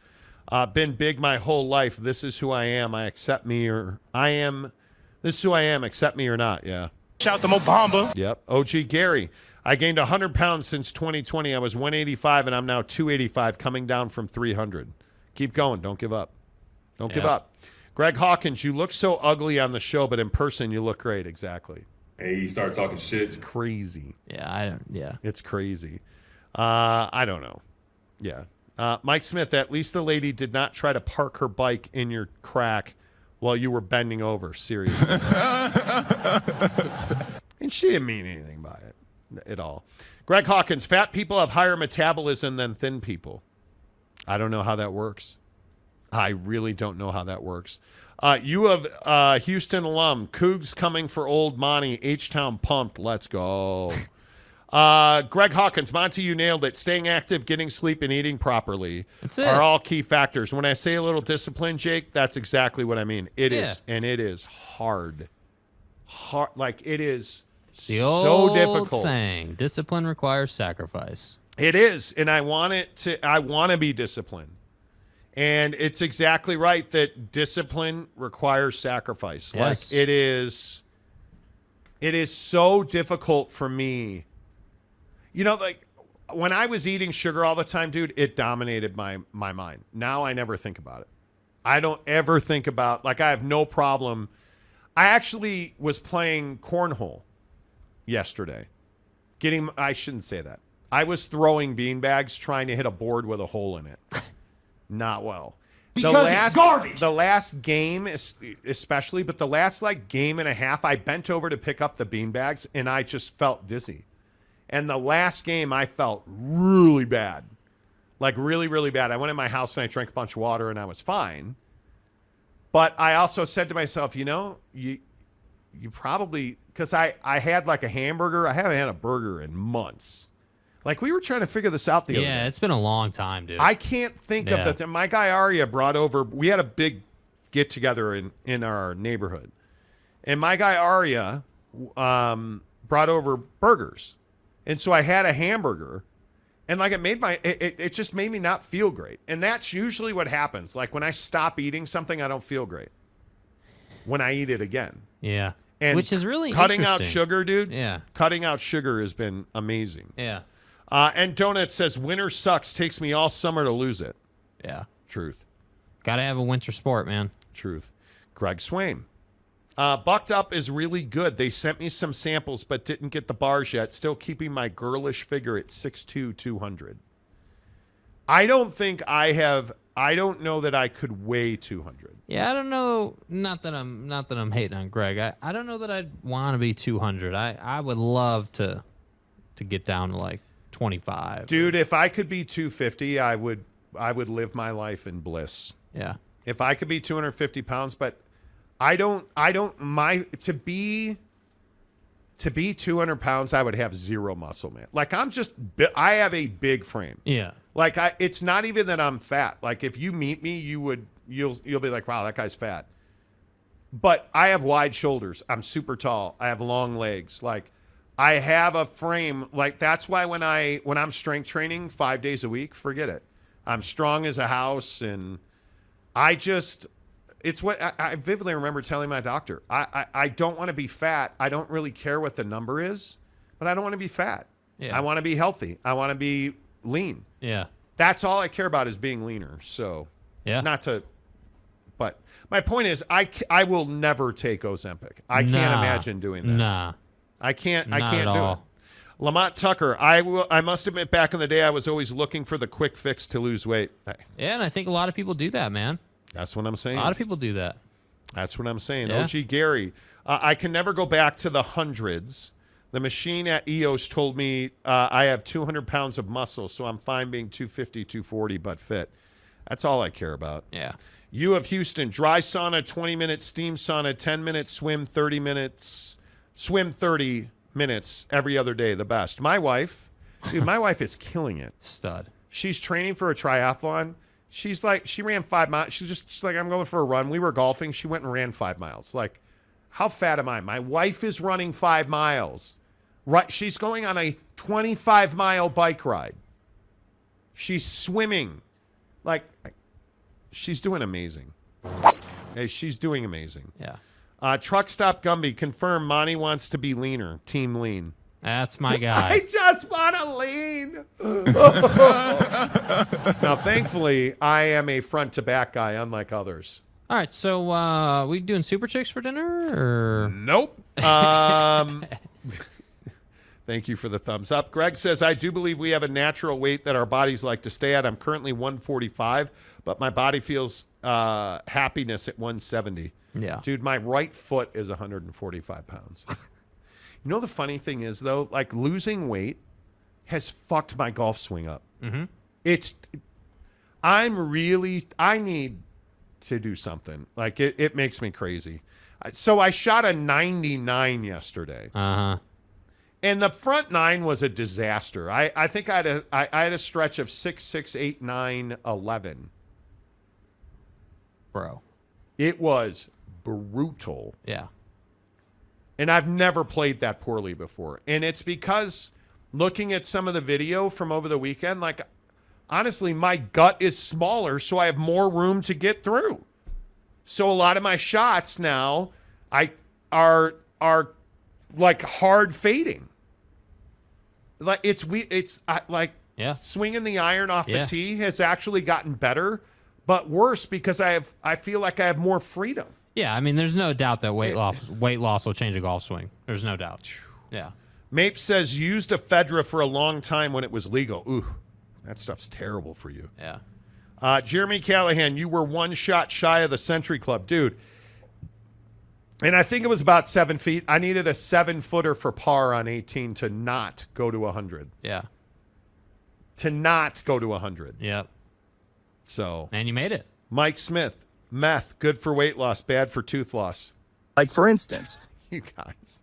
Been big my whole life. This is who I am. This is who I am. Accept me or not. Yeah. Shout to Mobamba. Yep. OG Gary. I gained 100 pounds since 2020. I was 185 and I'm now 285, coming down from 300. Keep going. Don't give up. Don't give up. Greg Hawkins, you look so ugly on the show, but in person you look great. Exactly. Hey, you start talking shit. It's crazy. Yeah. It's crazy. I don't know. Yeah. Mike Smith, at least the lady did not try to park her bike in your crack while you were bending over. Seriously. And she didn't mean anything by it at all. Greg Hawkins, fat people have higher metabolism than thin people. I don't know how that works. I really don't know how that works. You have Houston alum. Cougs coming for old Monty. H-Town pumped. Let's go. Greg Hawkins, Monty, you nailed it. Staying active, getting sleep, and eating properly are all key factors. When I say a little discipline, Jake, that's exactly what I mean. It is, and it is hard. Like, it is the so old difficult. Saying, discipline requires sacrifice. It is, and I want to be disciplined. And it's exactly right that discipline requires sacrifice. Yes. Like it is so difficult for me. Like when I was eating sugar all the time, dude, it dominated my mind. Now I never think about it. I don't ever think about, like, I have no problem. I actually was playing cornhole yesterday. I shouldn't say that. I was throwing beanbags trying to hit a board with a hole in it. Not well. Because it's garbage. The last game, especially, but the last game and a half, I bent over to pick up the beanbags, and I just felt dizzy. And the last game, I felt really bad. Like, really, really bad. I went in my house, and I drank a bunch of water, and I was fine. But I also said to myself, you probably, because I had like a hamburger. I haven't had a burger in months. Like, we were trying to figure this out the other day. Yeah, it's been a long time, dude. I can't think of that. My guy Arya brought over, we had a big get together in our neighborhood. And my guy Arya brought over burgers. And so I had a hamburger. And like it just made me not feel great. And that's usually what happens. Like when I stop eating something, I don't feel great. When I eat it again. Yeah. And which is really cutting out interesting. sugar, dude. Yeah. Cutting out sugar has been amazing. Yeah. And Donut says, winter sucks. Takes me all summer to lose it. Yeah. Truth. Got to have a winter sport, man. Truth. Greg Swain. Bucked Up is really good. They sent me some samples, but didn't get the bars yet. Still keeping my girlish figure at 6'2", 200. I don't know that I could weigh 200. Yeah, I don't know. Not that I'm hating on Greg. I don't know that I'd want to be 200. I would love to get down to like 25. Dude, if I could be 250, I would live my life in bliss. Yeah. If I could be 250 pounds, but to be 200 pounds, I would have zero muscle, man. Like I have a big frame. Yeah. Like it's not even that I'm fat. Like if you meet me, you'll be like, wow, that guy's fat. But I have wide shoulders. I'm super tall. I have long legs. Like I have a frame. Like that's why when I'm strength training 5 days a week, forget it. I'm strong as a house, and it's what I vividly remember telling my doctor. I don't want to be fat. I don't really care what the number is, but I don't want to be fat. Yeah. I want to be healthy. I want to be lean. Yeah. That's all I care about is being leaner. So, yeah. But my point is, I will never take Ozempic. I can't imagine doing that. Nah. I can't do all. it. Lamont Tucker, I must admit, back in the day, I was always looking for the quick fix to lose weight. Yeah, and I think a lot of people do that, man. That's what I'm saying. A lot of people do that. That's what I'm saying. Yeah. OG Gary, I can never go back to the hundreds. The machine at EOS told me I have 200 pounds of muscle, so I'm fine being 250, 240, but fit. That's all I care about. Yeah. U of Houston, dry sauna, 20-minute steam sauna, 10-minute swim, 30 minutes, swim 30 minutes every other day, the best. My wife is killing it. Stud. She's training for a triathlon. She's like, she ran 5 miles. She's like, I'm going for a run. We were golfing. She went and ran 5 miles. Like, how fat am I? My wife is running 5 miles. Right, she's going on a 25-mile bike ride. She's swimming. Like, she's doing amazing. Hey, she's doing amazing. Yeah. Truck Stop Gumby, confirm Monty wants to be leaner. Team lean. That's my guy. I just want to lean. Now, thankfully, I am a front to back guy, unlike others. All right, so we doing Super Chicks for dinner? Or? Nope. Thank you for the thumbs up. Greg says, I do believe we have a natural weight that our bodies like to stay at. I'm currently 145, but my body feels happiness at 170. Yeah. Dude, my right foot is 145 pounds. You know the funny thing is, though? Like, losing weight has fucked my golf swing up. Mm-hmm. I need to do something. Like, it makes me crazy. So I shot a 99 yesterday. Uh-huh. And the front 9 was a disaster. I think I had a stretch of 6, 6, 8, 9, 11. Bro. It was brutal. Yeah. And I've never played that poorly before. And it's because looking at some of the video from over the weekend, like, honestly, my gut is smaller, so I have more room to get through. So a lot of my shots now are like hard fading. Like it's swinging the iron off the tee has actually gotten better, but worse because I feel like I have more freedom. Yeah, I mean, there's no doubt that weight loss will change a golf swing. There's no doubt. Yeah. Mape says used ephedra for a long time when it was legal. Ooh, that stuff's terrible for you. Yeah. Jeremy Callahan, you were one shot shy of the Century Club, dude. And I think it was about 7 feet. I needed a 7-footer for par on 18 to not go to 100. Yeah. To not go to 100. Yep. So. And you made it. Mike Smith, meth, good for weight loss, bad for tooth loss. Like, for instance. You guys.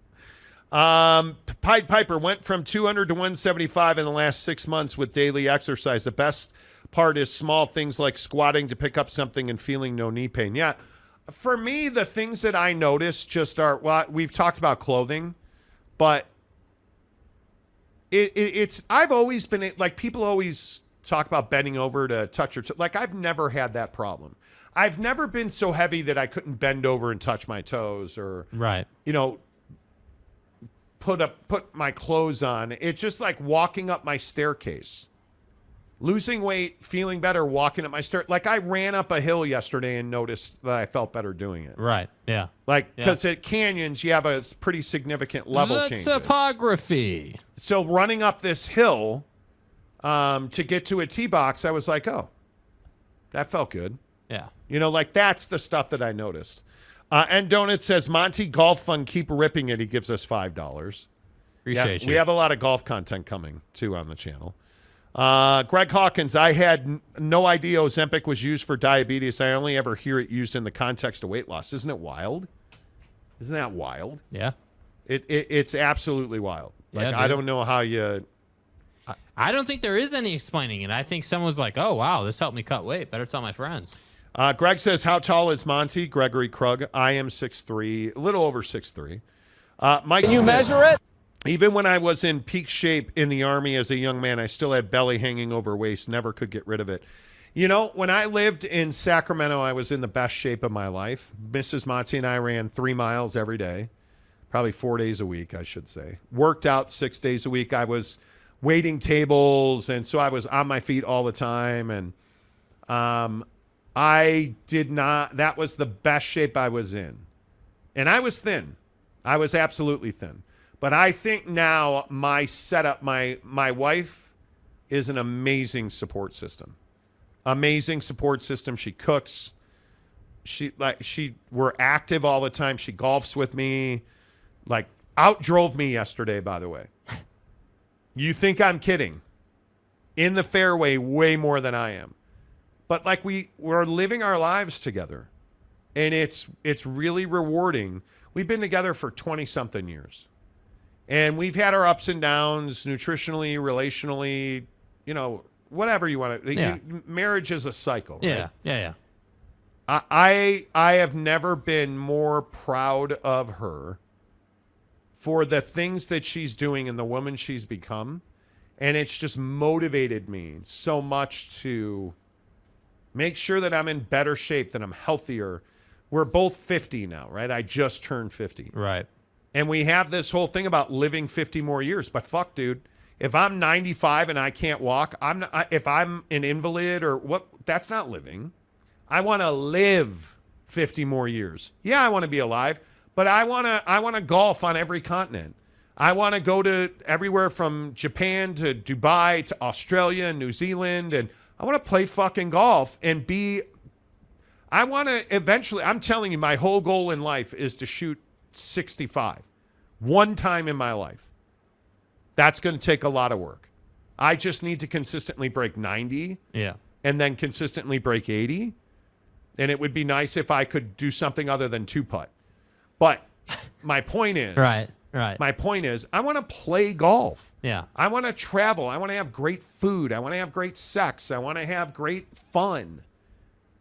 Pied Piper went from 200 to 175 in the last 6 months with daily exercise. The best part is small things like squatting to pick up something and feeling no knee pain. Yeah. For me, the things that I notice just are, well, we've talked about clothing, but it's, I've always been, like, people always talk about bending over to touch your like, I've never had that problem. I've never been so heavy that I couldn't bend over and touch my toes or, right, you know, put my clothes on. It's just like walking up my staircase. Losing weight, feeling better, walking up my stair. Like, I ran up a hill yesterday and noticed that I felt better doing it. Right, yeah. Like, because at canyons, you have a pretty significant level change. Topography. So running up this hill to get to a tee box, I was like, oh, that felt good. Yeah. You know, like, that's the stuff that I noticed. And Donut says, Monty, golf fun, keep ripping it. He gives us $5. Appreciate you. We have a lot of golf content coming, too, on the channel. Greg Hawkins, I had no idea Ozempic was used for diabetes. I only ever hear it used in the context of weight loss. Isn't it wild? Isn't that wild? Yeah. It's absolutely wild. Like, Yeah, I don't know how you... I don't think there is any explaining it. I think someone was like, oh, wow, this helped me cut weight. Better tell my friends. Greg says, how tall is Monty? Gregory Krug. I am 6'3", a little over 6'3". Mike Can you Smith, measure it? even when I was in peak shape in the Army as a young man, I still had belly hanging over waist, never could get rid of it. You know, when I lived in Sacramento, I was in the best shape of my life. Mrs. Monty and I ran 3 miles every day, probably 4 days a week, I should say. Worked out 6 days a week. I was waiting tables, and so I was on my feet all the time. And I did not, that was the best shape I was in. And I was thin. I was absolutely thin. But I think now my setup, my wife is an amazing support system. Amazing support system. She cooks. We're active all the time. She golfs with me. Like, outdrove me yesterday, by the way. You think I'm kidding? In the fairway way more than I am. But like, we're living our lives together. And it's really rewarding. We've been together for 20-something years. And we've had our ups and downs, nutritionally, relationally, you know, whatever you want to. Yeah. Marriage is a cycle. Yeah, right? yeah. I have never been more proud of her for the things that she's doing and the woman she's become. And it's just motivated me so much to make sure that I'm in better shape, that I'm healthier. We're both 50 now, right? I just turned 50. Right. And we have this whole thing about living 50 more years. But fuck, dude, if I'm 95 and I can't walk, if I'm an invalid or what, that's not living. I want to live 50 more years. Yeah, I want to be alive, but I want to golf on every continent. I want to go to everywhere from Japan to Dubai to Australia and New Zealand, and I want to play fucking golf and I want to eventually, I'm telling you, my whole goal in life is to shoot 65 one time in my life. That's going to take a lot of work. I just need to consistently break 90. Yeah. And then consistently break 80. And it would be nice if I could do something other than 2-putt. But my point is, Right. My point is, I want to play golf. Yeah. I want to travel. I want to have great food. I want to have great sex. I want to have great fun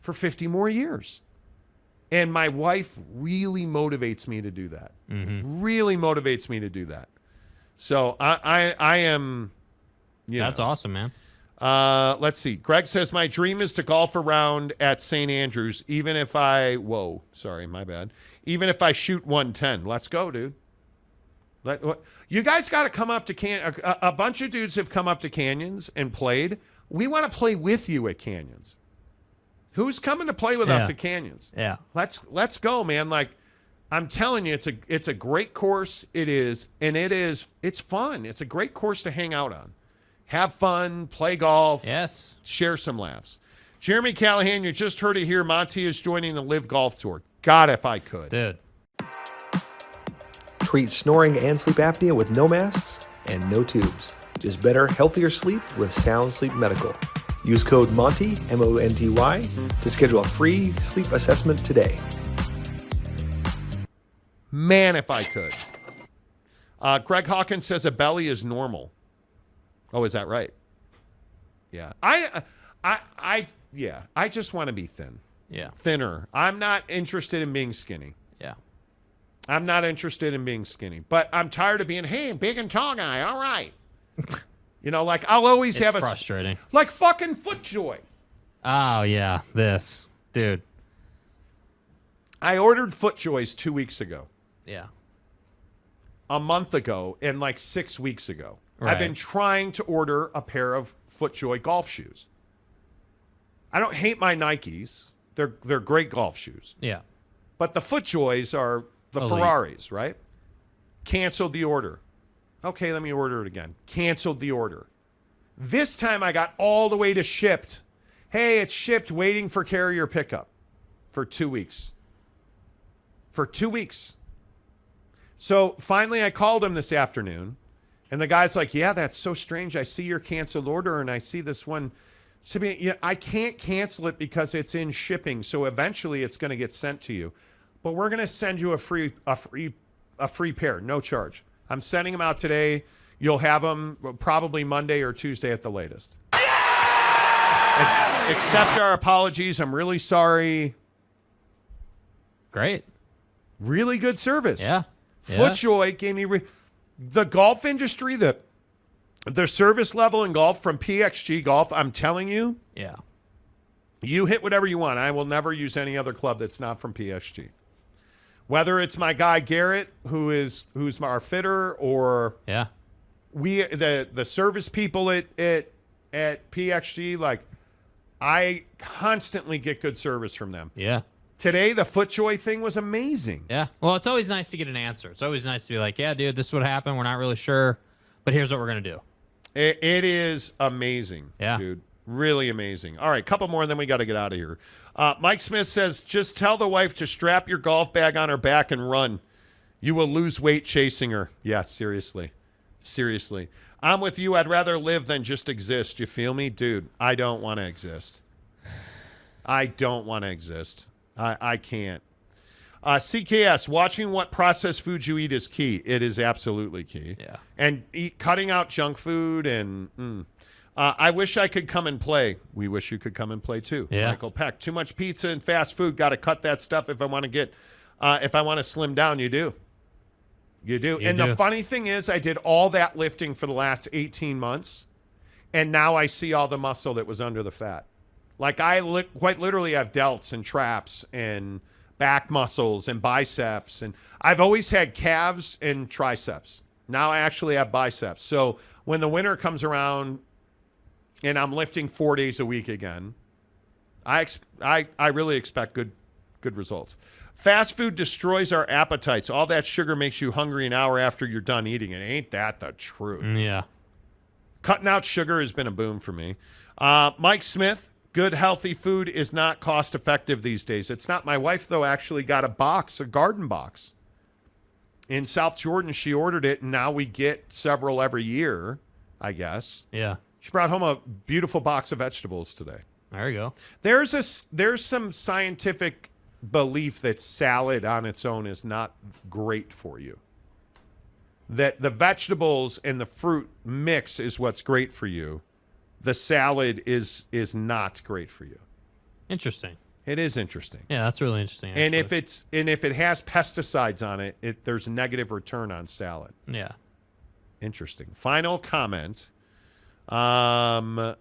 for 50 more years. And my wife really motivates me to do that. Mm-hmm. Really motivates me to do that. So I am, you know. That's awesome, man. Let's see. Greg says, my dream is to golf around at St. Andrews, even if even if I shoot 110. Let's go, dude. You guys got to come up to a bunch of dudes have come up to canyons and played. We want to play with you at canyons. Who's coming to play with us at Canyons? Yeah. Let's go, man. Like, I'm telling you, it's a great course. It is, and it's fun. It's a great course to hang out on. Have fun, play golf. Yes. Share some laughs. Jeremy Callahan, you just heard it here. Monty is joining the Live Golf Tour. God, if I could. Dude. Treat snoring and sleep apnea with no masks and no tubes. Just better, healthier sleep with Sound Sleep Medical. Use code MONTY, M-O-N-T-Y, to schedule a free sleep assessment today. Man, if I could. Greg Hawkins says a belly is normal. Oh, is that right? Yeah. I just want to be thin. Yeah. Thinner. I'm not interested in being skinny. Yeah. I'm not interested in being skinny. But I'm tired of being, hey, big and tall guy. All right. You know, like I'll always have frustrating. Like fucking FootJoy. Oh, yeah. This. Dude. I ordered FootJoys 2 weeks ago. Yeah. A month ago and like 6 weeks ago. Right. I've been trying to order a pair of FootJoy golf shoes. I don't hate my Nikes. They're great golf shoes. Yeah. But the FootJoys are the Elite. Ferraris, right? Canceled the order. Okay, let me order it again. Canceled the order. This time I got all the way to shipped. Hey, it's shipped, waiting for carrier pickup for 2 weeks. For 2 weeks. So finally I called him this afternoon, and the guy's like, yeah, that's so strange. I see your canceled order, and I see this one. Yeah, I can't cancel it because it's in shipping, so eventually it's going to get sent to you. But we're going to send you a free pair, no charge. I'm sending them out today. You'll have them probably Monday or Tuesday at the latest. Accept our apologies. I'm really sorry. Great. Really good service. Yeah. FootJoy gave me the golf industry, the service level in golf from PXG Golf. I'm telling you. Yeah. You hit whatever you want. I will never use any other club that's not from PXG. Whether it's my guy Garrett, who's our fitter, or the service people at PXG, like I constantly get good service from them. Yeah. Today the FootJoy thing was amazing. Yeah. Well, it's always nice to get an answer. It's always nice to be like, yeah, dude, this is what happened. We're not really sure, but here's what we're gonna do. It is amazing, dude. Really amazing. All right, couple more, and then we got to get out of here. Mike Smith says, just tell the wife to strap your golf bag on her back and run. You will lose weight chasing her. Yeah, seriously. Seriously. I'm with you. I'd rather live than just exist. You feel me? Dude, I don't want to exist. I don't want to exist. I can't. CKS, watching what processed food you eat is key. It is absolutely key. Yeah. And cutting out junk food and... I wish I could come and play. We wish you could come and play too. Yeah. Michael Peck. Too much pizza and fast food. Got to cut that stuff if I want to get, if I want to slim down. You do. You do. The funny thing is, I did all that lifting for the last 18 months, and now I see all the muscle that was under the fat. Like quite literally have delts and traps and back muscles and biceps, and I've always had calves and triceps. Now I actually have biceps. So when the winter comes around, and I'm lifting 4 days a week again, I really expect good results. Fast food destroys our appetites. All that sugar makes you hungry an hour after you're done eating it. Ain't that the truth? Yeah. Cutting out sugar has been a boom for me. Mike Smith, good healthy food is not cost effective these days. It's not. My wife, though, actually got a garden box. In South Jordan, she ordered it, and now we get several every year, I guess. Yeah. She brought home a beautiful box of vegetables today. There you go. There's some scientific belief that salad on its own is not great for you. That the vegetables and the fruit mix is what's great for you. The salad is not great for you. Interesting. It is interesting. Yeah, that's really interesting. Actually. And if it has pesticides on it, there's a negative return on salad. Yeah. Interesting. Final comment. Mike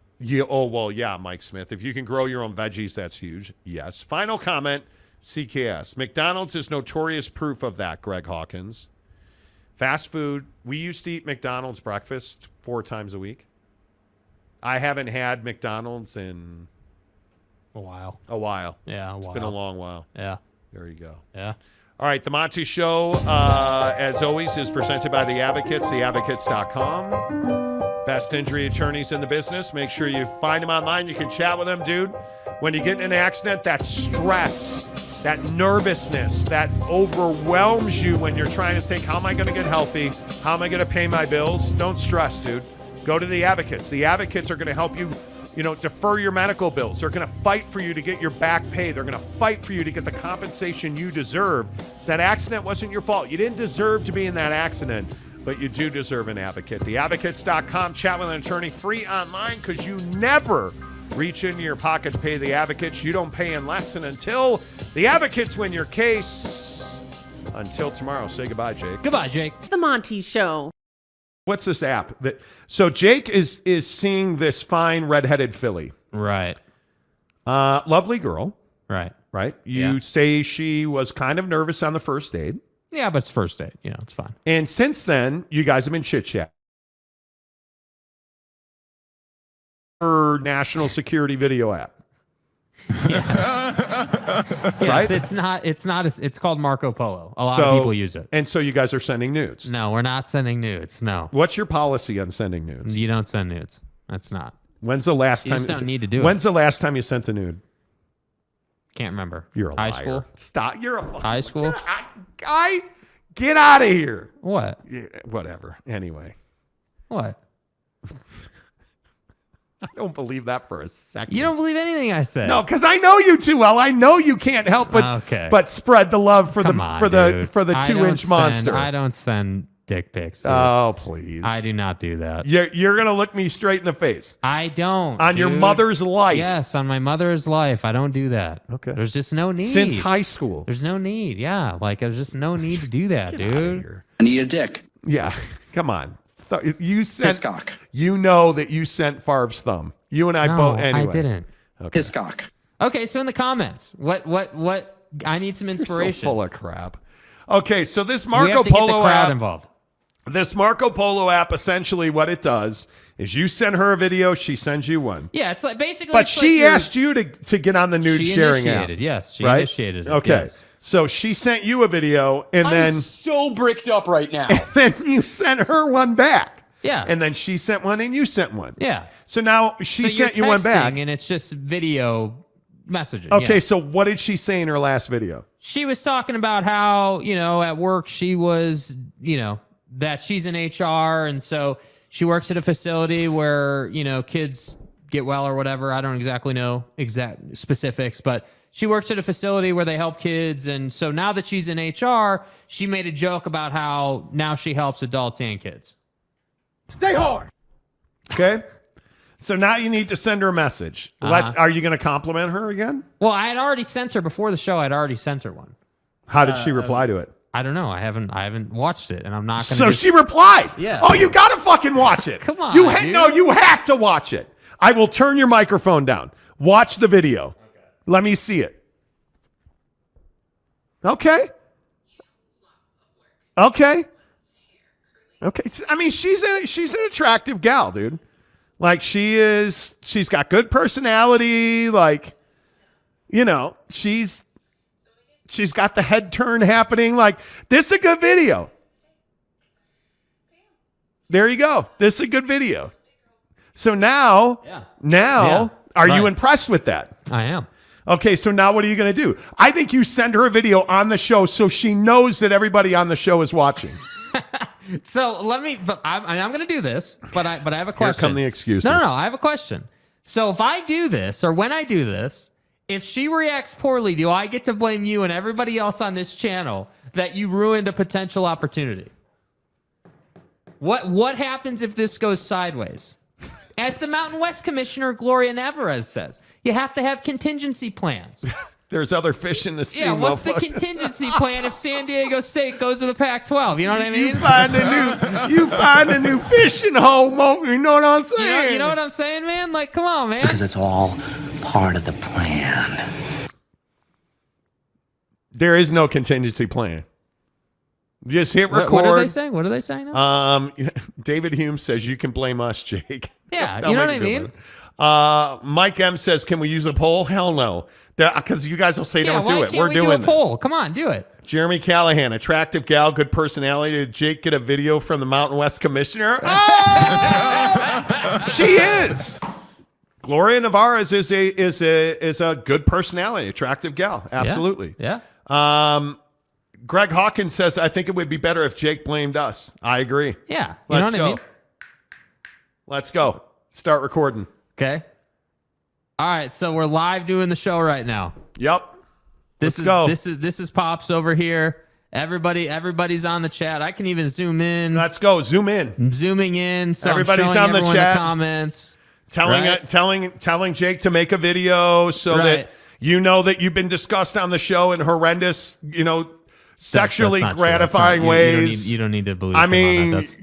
Smith. If you can grow your own veggies, that's huge. Yes. Final comment, CKS. McDonald's is notorious proof of that, Greg Hawkins. Fast food. We used to eat McDonald's breakfast 4 times a week. I haven't had McDonald's in A while. A while. Yeah, a while. It's been a long while. Yeah. There you go. Yeah. All right, the Monty Show, as always, is presented by The Advocates, theadvocates.com. Best injury attorneys in the business. Make sure you find them online. You can chat with them, dude. When you get in an accident, that stress, that nervousness, that overwhelms you when you're trying to think, how am I going to get healthy? How am I going to pay my bills? Don't stress, dude. Go to The Advocates. The Advocates are going to help you, defer your medical bills. They're going to fight for you to get your back pay. They're going to fight for you to get the compensation you deserve. So that accident wasn't your fault. You didn't deserve to be in that accident, but you do deserve an advocate. Theadvocates.com. Chat with an attorney free online because you never reach into your pocket to pay the advocates. You don't pay unless and until the advocates win your case. Until tomorrow, say goodbye, Jake. Goodbye, Jake. The Monty Show. What's this app? So Jake is seeing this fine redheaded filly. Right. Lovely girl. Right. Right. You say she was kind of nervous on the first date. Yeah, but it's first date. It's fine. And since then, you guys have been chit-chat. Her national security video app. Yes. Right? It's called Marco Polo. A lot of people use it. And so you guys are sending nudes. No, we're not sending nudes. No. What's your policy on sending nudes? You don't send nudes. That's not. When's the last time? You just don't need to do it. When's the last time you sent a nude? Can't remember. You're a high liar. school. Stop. You're a High school. Guy, get out of here. What? Yeah, whatever. Anyway. What? I don't believe that for a second. You don't believe anything I say. No, because I know you too well. I know you can't help but spread the love for the 2-inch monster. I don't send dick pics. Dude. Oh, please. I do not do that. You're gonna look me straight in the face. I don't. On your mother's life. Yes, on my mother's life. I don't do that. Okay. There's just no need. Since high school. There's no need. Yeah. There's just no need to do that, dude. I need a dick. Yeah. Come on. You sent. His cock. You know that you sent Farb's thumb. You and I both. Anyway. I didn't. Okay. His cock. Okay, so in the comments, what? I need some inspiration. You're so full of crap. Okay, so this We Marco have to get Polo the crowd app. involved. This Marco Polo app, essentially, what it does is you send her a video, she sends you one. Yeah, it's like basically. But she asked you to get on the nude sharing app. Yes, she right? initiated it. Okay. Yes. So she sent you a video, and then so bricked up right now. and then you sent her one back. Yeah. And then she sent one, and you sent one. Yeah. So now she sent you one back, and it's just video messaging. Okay. yeah. So what did she say in her last video? She was talking about how, at work she was, that she's in HR. And so she works at a facility where, kids get well or whatever. I don't exactly know exact specifics, but she works at a facility where they help kids. And so now that she's in HR, she made a joke about how now she helps adults and kids. Stay hard. Okay. So now you need to send her a message. Are you going to compliment her again? Well, I had already sent her before the show. I'd already sent her one. How did she reply to it? I don't know. I haven't watched it, and I'm not going to. So she replied. Yeah. Oh, you got to fucking watch it. Come on, You dude. you have to watch it. I will turn your microphone down. Watch the video. Okay. Let me see it. Okay. Okay. Okay. I mean, she's an attractive gal, dude. Like she's got good personality. Like, she's got the head turn happening. Like, this is a good video. There you go. This is a good video. So now, are you impressed with that? I am. Okay, so now what are you going to do? I think you send her a video on the show so she knows that everybody on the show is watching. So I'm going to do this, but I have a question. Here come the excuses. No, I have a question. So if I do this, or when I do this, if she reacts poorly, do I get to blame you and everybody else on this channel that you ruined a potential opportunity? What happens if this goes sideways? As the Mountain West Commissioner Gloria Nevarez says, you have to have contingency plans. There's other fish in the sea. Yeah, what's the contingency plan if San Diego State goes to the Pac-12? You know what I mean? You find a new fishing hole, you know what I'm saying? You know what I'm saying, man? Like, come on, man. Because it's all part of the plan. There is no contingency plan. Just hit record. What are they saying? What are they saying now? David Hume says you can blame us, Jake. Yeah, That'll you know what make I it mean? Mike M says, can we use a poll? Hell no. Because you guys will say don't do it. We're doing a poll? Come on, do it. Jeremy Callahan, attractive gal, good personality. Did Jake get a video from the Mountain West commissioner? Oh! She is. Gloria Navarez is a good personality, attractive gal. Absolutely. Yeah. Greg Hawkins says, I think it would be better if Jake blamed us. I agree. Yeah. Let's know go. what I mean? Let's go. Start recording. Okay. All right, so we're live doing the show right now. Yep. This is Pops over here. Everybody's on the chat. I can even zoom in. Let's go. Zoom in. I'm zooming in. So Everybody's I'm on the everyone chat. The comments. Telling Jake to make a video so that you know that you've been discussed on the show in horrendous, sexually gratifying ways. You don't need to believe.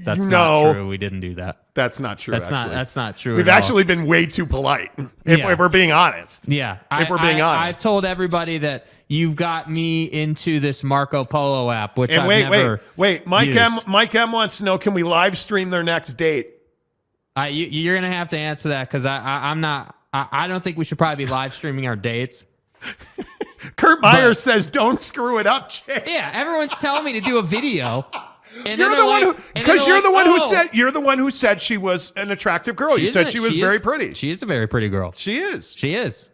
That's no. not true. We didn't do that. That's not true. That's not true. We've actually been way too polite. If we're being honest. Yeah. If we're being honest. I've told everybody that you've got me into this Marco Polo app, which I've never Mike used. Mike M wants to know, can we live stream their next date? You're gonna have to answer that because I'm not. I don't think we should probably be live streaming our dates. Kurt Myers says, "Don't screw it up, Jake." Yeah, everyone's telling me to do a video. And you're the one you're the one who said she was an attractive girl. You said she was very pretty. She is a very pretty girl. She is. She is.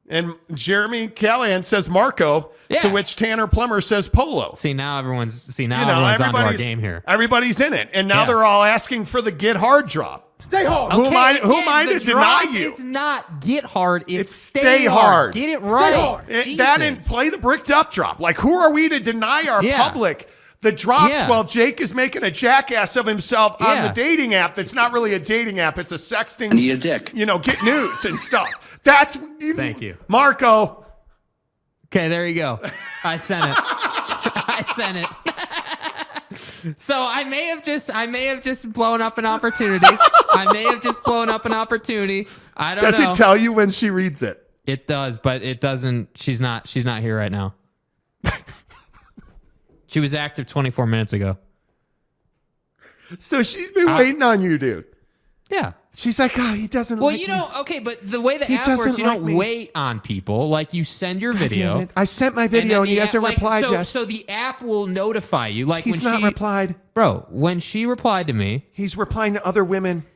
And Jeremy Callahan says Marco, to which Tanner Plummer says Polo. See, now everyone's onto our game here. Everybody's in it. And now they're all asking for the get hard drop. Stay hard. Who am I to deny you? It's not get hard. It's stay hard. Get it right. That and play the bricked up drop. Like, who are we to deny our public the drops while Jake is making a jackass of himself on the dating app that's not really a dating app. It's a sexting. I need a dick. Get nudes and stuff. That's Thank you, Marco. Okay, there you go. I sent it. So I may have just blown up an opportunity. I don't know. Does it tell you when she reads it? It does, but it doesn't. She's not here right now. She was active 24 minutes ago. So she's been waiting on you, dude. Yeah. She's like, he doesn't like me. Okay, but the way the app works, you don't wait on people. Like, you send your video. I sent my video and he hasn't replied yet. So the app will notify you. Like, he's not replied. Bro, when she replied to me. He's replying to other women.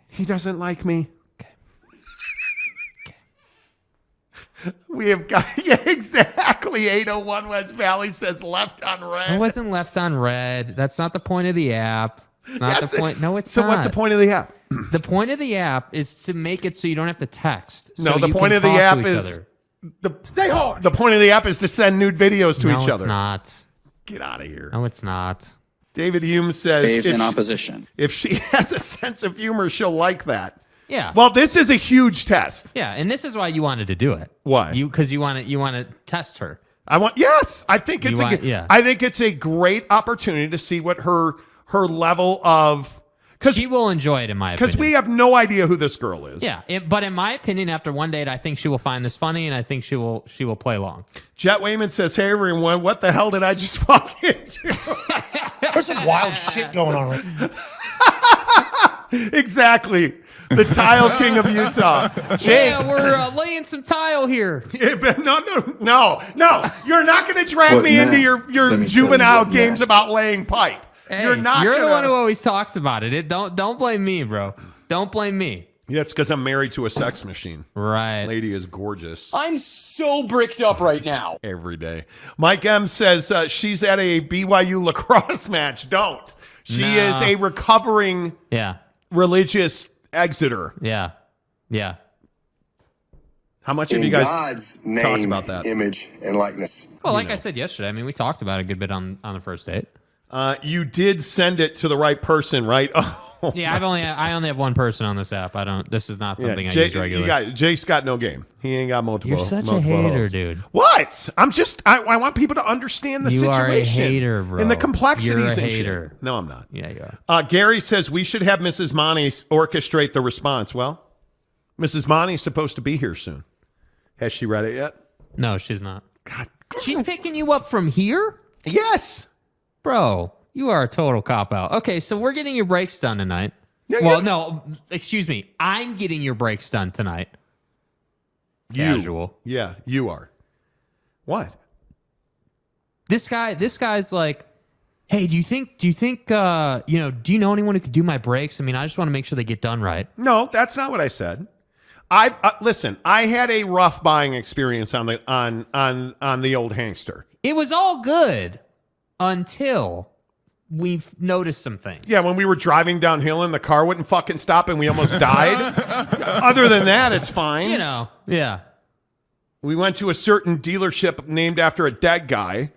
He doesn't like me. We have got, exactly. 801 West Valley says left on red. It wasn't left on red. That's not the point of the app. It's not the point. No, it's not. So what's the point of the app? The point of the app is to make it so you don't have to text. No, the point of the app is stay hard. The point of the app is to send nude videos to each other. No, it's not. Get out of here. No, it's not. David Hume says in opposition. If she has a sense of humor, she'll like that. Yeah. Well, this is a huge test. Yeah, and this is why you wanted to do it. Why? Because you want to test her. I think it's I think it's a great opportunity to see what her level of, because she will enjoy it, in my opinion. Because we have no idea who this girl is. Yeah, but in my opinion, after one date, I think she will find this funny, and I think she will play along. Jet Wayman says, "Hey everyone, what the hell did I just walk into?" There's some wild shit going on right Exactly. The tile king of Utah. Jake. Yeah, we're laying some tile here. No. You're not going to drag me into your juvenile games about laying pipe. Hey, you're the one who always talks about it. Don't blame me, bro. Don't blame me. Yeah, it's because I'm married to a sex machine. Right. Lady is gorgeous. I'm so bricked up right now. Every day. Mike M says she's at a BYU lacrosse match. Don't. She is a recovering religious exeter. Yeah. How much have you guys God's talked name, about that? image, and likeness? Well, like I said yesterday, I mean, we talked about it a good bit on the first date. You did send it to the right person, right? Oh, yeah, I only have one person on this app. This is not something I use regularly. Jake's got no game. He ain't got multiple. You're such a hater, dude. What? I want people to understand the situation. You are a hater, bro. And the complexities You're a and hater. shit. No, I'm not. Yeah, you are. Gary says we should have Mrs. Monty orchestrate the response. Well, Mrs. Monty's supposed to be here soon. Has she read it yet? No, she's not. God. She's picking you up from here? Yes. Bro, you are a total cop-out. Okay, so we're getting your brakes done tonight. Well, no, excuse me. I'm getting your brakes done tonight. Casual. Yeah, you are. What? This guy's like, hey, do you know anyone who could do my brakes? I mean, I just want to make sure they get done right. No, that's not what I said. Listen, I had a rough buying experience on the old Hangster. It was all good until we've noticed some things. Yeah, when we were driving downhill and the car wouldn't fucking stop and we almost died. Other than that, it's fine. You know, yeah. We went to a certain dealership named after a dead guy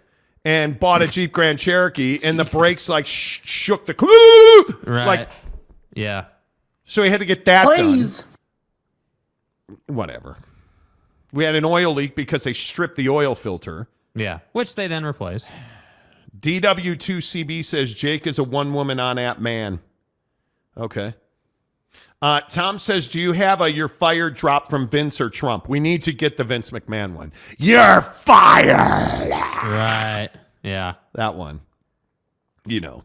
and bought a Jeep Grand Cherokee, and the brakes like shook the right. Like, yeah. So we had to get that done. Whatever. We had an oil leak because they stripped the oil filter. Yeah, which they then replaced. DW2CB says Jake is a one-woman on-app man. Okay. Tom says, do you have a "you're fired" drop from Vince or Trump? We need to get the Vince McMahon one. You're fired. Right. Yeah. That one. You know.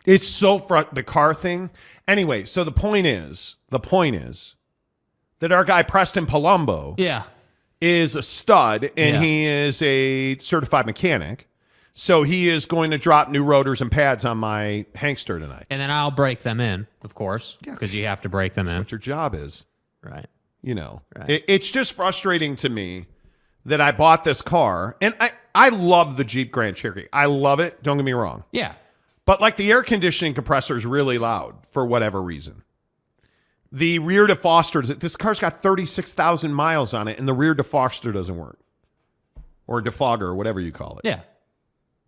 It's so the car thing. Anyway, so the point is that our guy Preston Palumbo is a stud, and he is a certified mechanic. So he is going to drop new rotors and pads on my Hangster tonight. And then I'll break them in, of course, because you have to break them in. That's what your job is. Right. You know, right. It's just frustrating to me that I bought this car, and I love the Jeep Grand Cherokee. I love it. Don't get me wrong. Yeah. But like the air conditioning compressor is really loud for whatever reason. The rear defroster, this car's got 36,000 miles on it, and the rear defroster doesn't work. Or defogger, or whatever you call it. Yeah.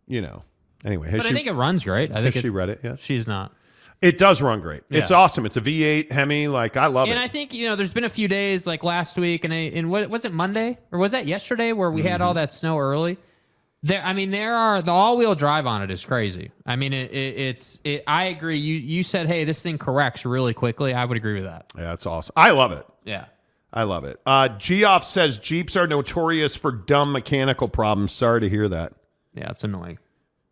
You know. Anyway. But I think it runs great. I think she read it? Yeah. She's not. It does run great. Yeah. It's awesome. It's a V8 Hemi. Like, I love it. And I think, there's been a few days, like last week, and what was it, Monday? Or was that yesterday where we had all that snow early? There are the all-wheel drive on it is crazy. I mean, it's I agree. You said, hey, this thing corrects really quickly. I would agree with that. Yeah, it's awesome. I love it. Yeah. I love it. Geoff says Jeeps are notorious for dumb mechanical problems. Sorry to hear that. Yeah, it's annoying.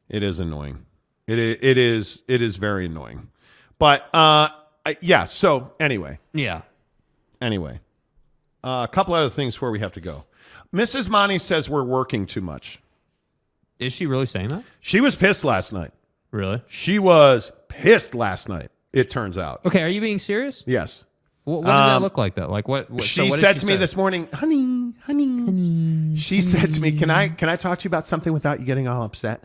It is annoying. It is very annoying. But yeah. So anyway. Yeah. Anyway, a couple other things before we have to go. Mrs. Monty says we're working too much. Is she really saying that? She was pissed last night. Really? She was pissed last night. It turns out. Okay, are you being serious? Yes. What does that look like, though? Like what she said to me this morning, honey. She said to me, "Can I talk to you about something without you getting all upset?"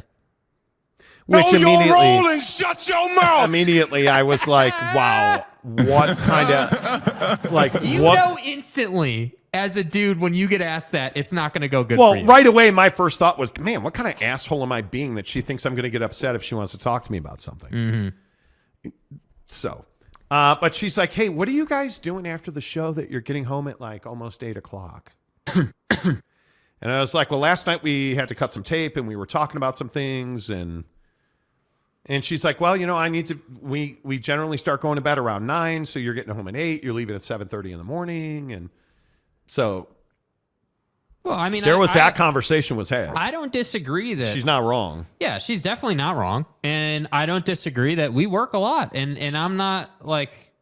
Which immediately, shut your mouth. Immediately, I was like, "Wow, what kind of like you what?" know instantly as a dude when you get asked that, it's not going to go good. Well, for you. right away, my first thought was, "Man, what kind of asshole am I being that she thinks I'm going to get upset if she wants to talk to me about something?" Mm-hmm. So. But she's like, "Hey, what are you guys doing after the show that you're getting home at like almost 8 o'clock?" And I was like, "Well, last night we had to cut some tape and we were talking about some things." And she's like, "Well, I need to, we generally start going to bed around 9. So you're getting home at 8, you're leaving at 7:30 in the morning." And so, well, I mean, that conversation was had. I don't disagree that she's not wrong. Yeah, she's definitely not wrong. And I don't disagree that we work a lot. And I'm not like,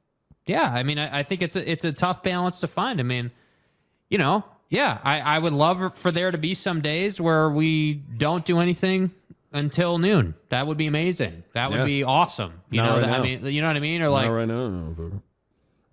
yeah, I mean, I think it's a tough balance to find. I mean, yeah, I would love for there to be some days where we don't do anything until noon. That would be amazing. That would be awesome. I mean, you know what I mean? Or like, not right now.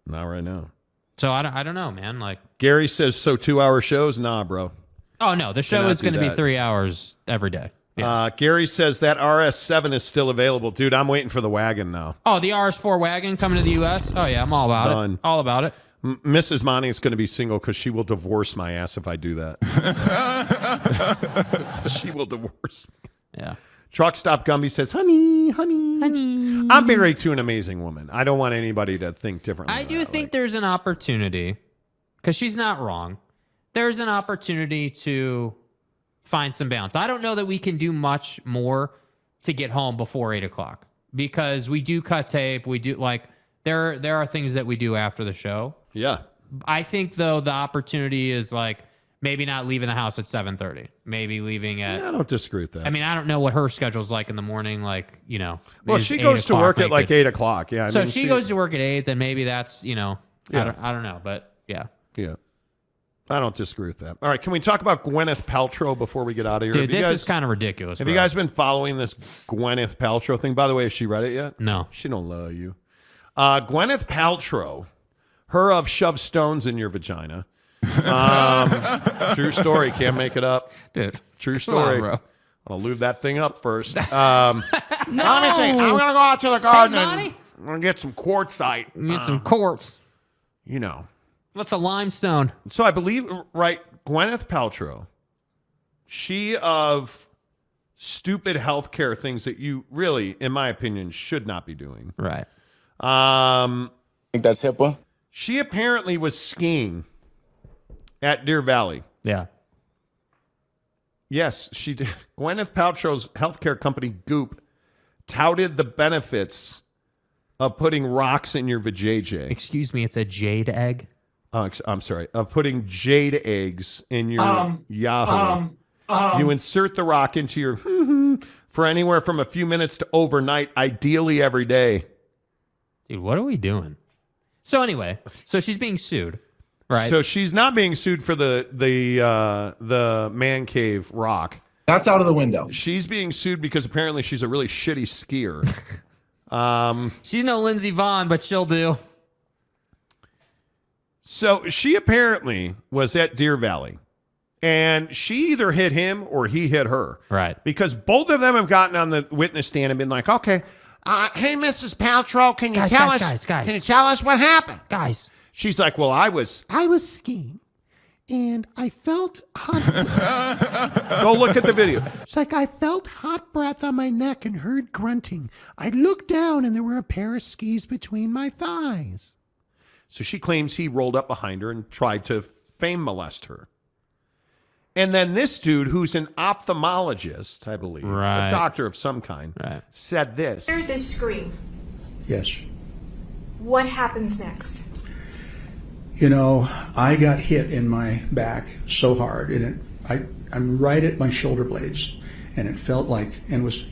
Not right now. So I don't know, man. Like Gary says, so 2-hour shows? Nah, bro. Oh no, the show is going to be 3 hours every day. Yeah. Gary says that RS7 is still available. Dude, I'm waiting for the wagon now. Oh, the RS4 wagon coming to the U.S.? Oh, yeah, I'm all about it. All about it. Mrs. Monty is going to be single because she will divorce my ass if I do that. She will divorce me. Yeah. Truck Stop Gumby says, honey. I'm married to an amazing woman. I don't want anybody to think differently. I do think there's an opportunity, because she's not wrong. There's an opportunity to find some balance. I don't know that we can do much more to get home before 8 o'clock, because we do cut tape. We do there are things that we do after the show. Yeah. I think though the opportunity is like maybe not leaving the house at 7:30. Maybe leaving at. I don't disagree with that. I mean, I don't know what her schedule's like in the morning. Like, well, she goes to work at like 8 o'clock. Yeah. So she goes to work at 8, then maybe that's, Yeah. I don't know, but yeah. Yeah. I don't disagree with that. All right, can we talk about Gwyneth Paltrow before we get out of here? Dude, this is kind of ridiculous. Have you guys been following this Gwyneth Paltrow thing? By the way, has she read it yet? No. She don't love you. Gwyneth Paltrow, her of shove stones in your vagina. True story. Can't make it up. Dude. True story. Come on, bro. I'll lube that thing up first. Let me see. I'm going to go out to the garden and I'm going to get some quartzite. Get some quartz. What's a limestone? So I believe, right, Gwyneth Paltrow, she of stupid healthcare things that you really, in my opinion, should not be doing. Right. I think that's HIPAA. She apparently was skiing at Deer Valley. Yeah. Yes, she did. Gwyneth Paltrow's healthcare company, Goop, touted the benefits of putting rocks in your vajayjay. Excuse me, it's a jade egg? I'm sorry. Of putting jade eggs in your Yahoo. You insert the rock into your for anywhere from a few minutes to overnight, ideally every day. Dude, what are we doing? So anyway, so she's being sued, right? So she's not being sued for the man cave rock. That's out of the window. She's being sued because apparently she's a really shitty skier. She's no Lindsey Vonn, but she'll do. So she apparently was at Deer Valley, and she either hit him or he hit her. Right. Because both of them have gotten on the witness stand and been like, okay, hey, Mrs. Paltrow, can you tell us? Can you tell us what happened? Guys. She's like, well, I was skiing, and I felt hot. Go look at the video. It's like, I felt hot breath on my neck and heard grunting. I looked down, and there were a pair of skis between my thighs. So she claims he rolled up behind her and tried to fame molest her. And then this dude, who's an ophthalmologist, I believe, a doctor of some kind, said this. Hear this scream. Yes. What happens next? I got hit in my back so hard, and I'm right at my shoulder blades, and it felt like, and was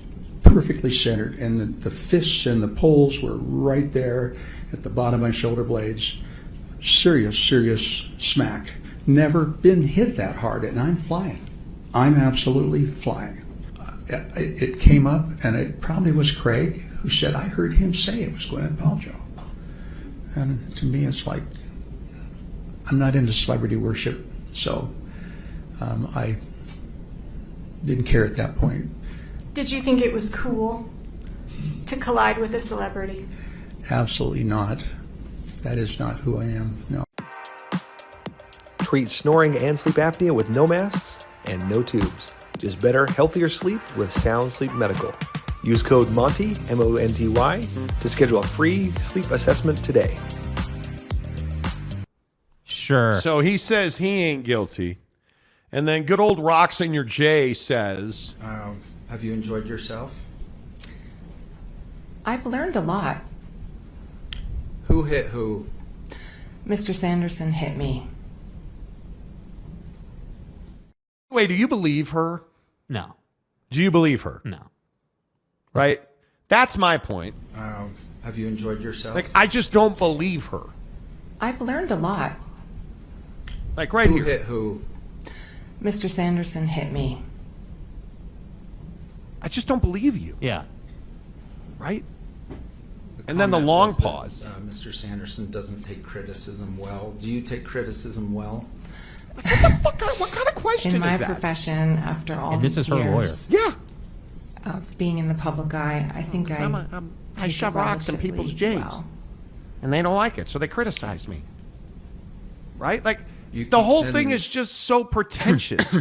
perfectly centered, and the fists and the poles were right there at the bottom of my shoulder blades. Serious smack. Never been hit that hard, and I'm flying. I'm absolutely flying. It came up, and it probably was Craig who said, I heard him say it was Gwyneth Paltrow. And to me, it's like, I'm not into celebrity worship, so I didn't care at that point. Did you think it was cool to collide with a celebrity? Absolutely not. That is not who I am, no. Treat snoring and sleep apnea with no masks and no tubes. Just better, healthier sleep with Sound Sleep Medical. Use code MONTY, M-O-N-T-Y, to schedule a free sleep assessment today. Sure. So he says he ain't guilty. And then good old Rocks in your J says... have you enjoyed yourself? I've learned a lot. Who hit who? Mr. Sanderson hit me. Wait, do you believe her? No. Do you believe her? No. Right? That's my point. Have you enjoyed yourself? Like, I just don't believe her. I've learned a lot. Like right who here. Who hit who? Mr. Sanderson hit me. I just don't believe you. Yeah. Right? And then the long pause. That, Mr. Sanderson doesn't take criticism well. Do you take criticism well? What kind of question in my is that? profession, after all this these is her years Yeah. of being in the public eye, I think I I shove rocks in people's J's. well. And they don't like it, so they criticize me. Right? Like, You the keep whole sending- thing is just so pretentious.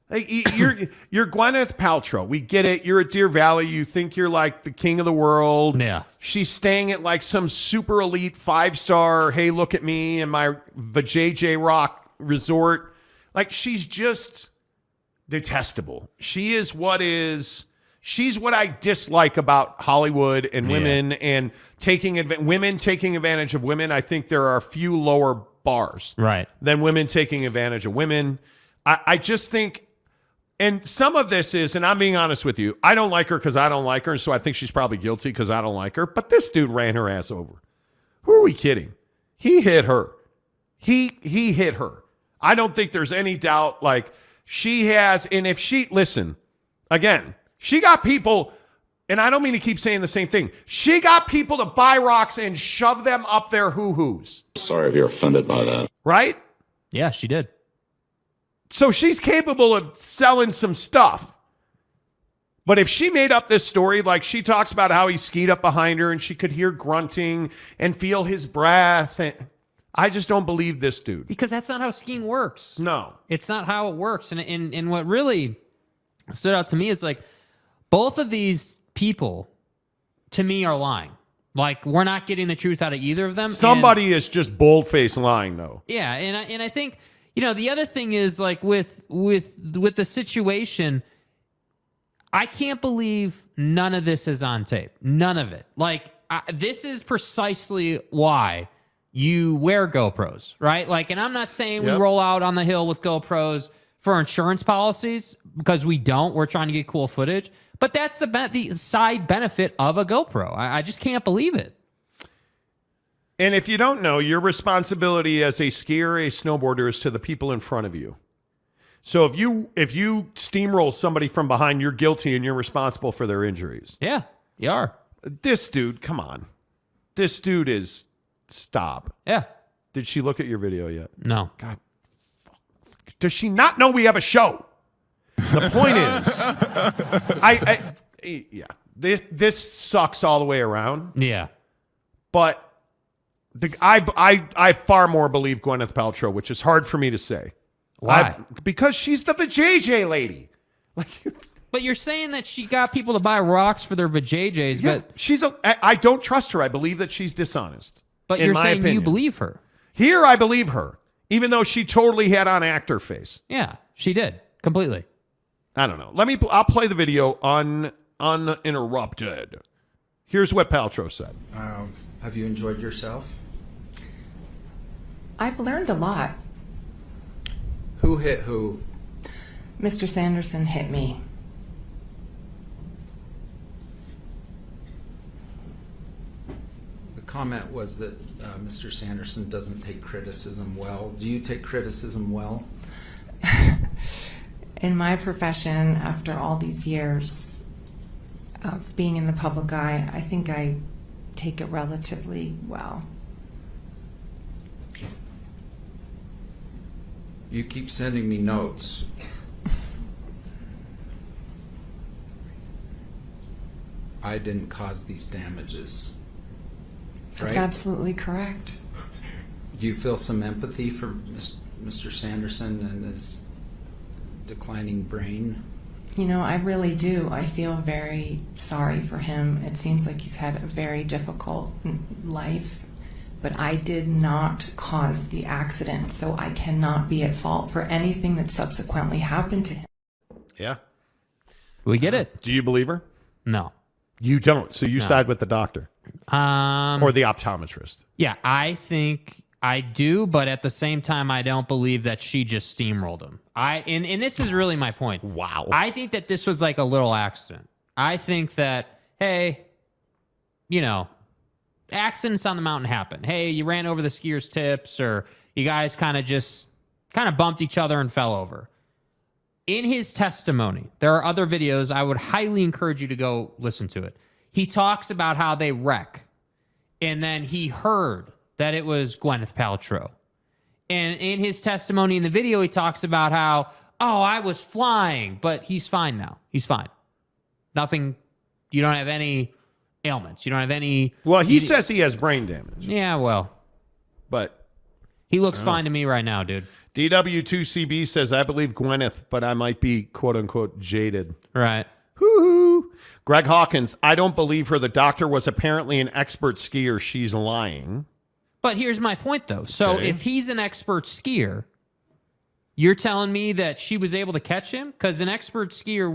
Like, you're Gwyneth Paltrow. We get it. You're at Deer Valley. You think you're like the king of the world. Yeah. She's staying at like some super elite 5-star, hey, look at me and my vajayjay rock resort. Like, she's just detestable. She's what I dislike about Hollywood and women and women taking advantage of women. I think there are a few lower bars. Right. Than women taking advantage of women. I just think, and some of this is, and I'm being honest with you, I don't like her because I don't like her, and so I think she's probably guilty because I don't like her. But this dude ran her ass over. Who are we kidding? He hit her. He hit her. I don't think there's any doubt. Like, she has, and if she, listen, again, she got people, and I don't mean to keep saying the same thing. She got people to buy rocks and shove them up their hoo-hoos. Sorry if you're offended by that. Right? Yeah, she did. So she's capable of selling some stuff. But if she made up this story, like she talks about how he skied up behind her and she could hear grunting and feel his breath, and I just don't believe this dude. Because that's not how skiing works. No. It's not how it works. And what really stood out to me is like both of these people, to me, are lying. Like, we're not getting the truth out of either of them. Somebody is just bold-faced lying, though. Yeah, and I think, you know, the other thing is like with the situation, I can't believe none of this is on tape. None of it. Like, this is precisely why you wear GoPros, right? Like, and I'm not saying we roll out on the hill with GoPros for insurance policies, because we don't. We're trying to get cool footage. But that's the side benefit of a GoPro. I just can't believe it. And if you don't know, your responsibility as a skier, a snowboarder, is to the people in front of you. So if you steamroll somebody from behind, you're guilty and you're responsible for their injuries. Yeah, you are. This dude, come on. This dude is, stop. Yeah. Did she look at your video yet? No. God. Does she not know we have a show? The point is, this sucks all the way around. Yeah. But I far more believe Gwyneth Paltrow, which is hard for me to say. Why? Because she's the vajayjay lady. But you're saying that she got people to buy rocks for their vajayjays, but I don't trust her. I believe that she's dishonest. But in you're my saying opinion. you believe her. Here, I believe her, even though she totally had on actor face. Yeah, she did completely. I don't know. I'll play the video uninterrupted. Here's what Paltrow said. Have you enjoyed yourself? I've learned a lot. Who hit who? Mr. Sanderson hit me. The comment was that Mr. Sanderson doesn't take criticism well. Do you take criticism well? In my profession, after all these years of being in the public eye, I think I take it relatively well. You keep sending me notes. I didn't cause these damages. That's absolutely correct. Do you feel some empathy for Mr. Sanderson and his declining brain? You know, I really do. I feel very sorry for him. It seems like he's had a very difficult life, but I did not cause the accident, so I cannot be at fault for anything that subsequently happened to him. Yeah. We get it. Do you believe her? No. You don't. So you side with the doctor. Or the optometrist. Yeah, I think I do, but at the same time, I don't believe that she just steamrolled him. And this is really my point. Wow. I think that this was like a little accident. I think that, hey, you know, accidents on the mountain happen. Hey, you ran over the skier's tips, or you guys kind of bumped each other and fell over. In his testimony, there are other videos. I would highly encourage you to go listen to it. He talks about how they wreck, and then he heard that it was Gwyneth Paltrow. And in his testimony in the video, he talks about how, I was flying, but he's fine now. He's fine. Nothing, you don't have any ailments. You don't have any... Well, he says he has brain damage. Yeah, well. But... He looks fine to me right now, dude. DW2CB says, I believe Gwyneth, but I might be quote-unquote jaded. Right. Hoo-hoo. Greg Hawkins, I don't believe her. The doctor was apparently an expert skier. She's lying. But here's my point, though. So if he's an expert skier, you're telling me that she was able to catch him? Because an expert skier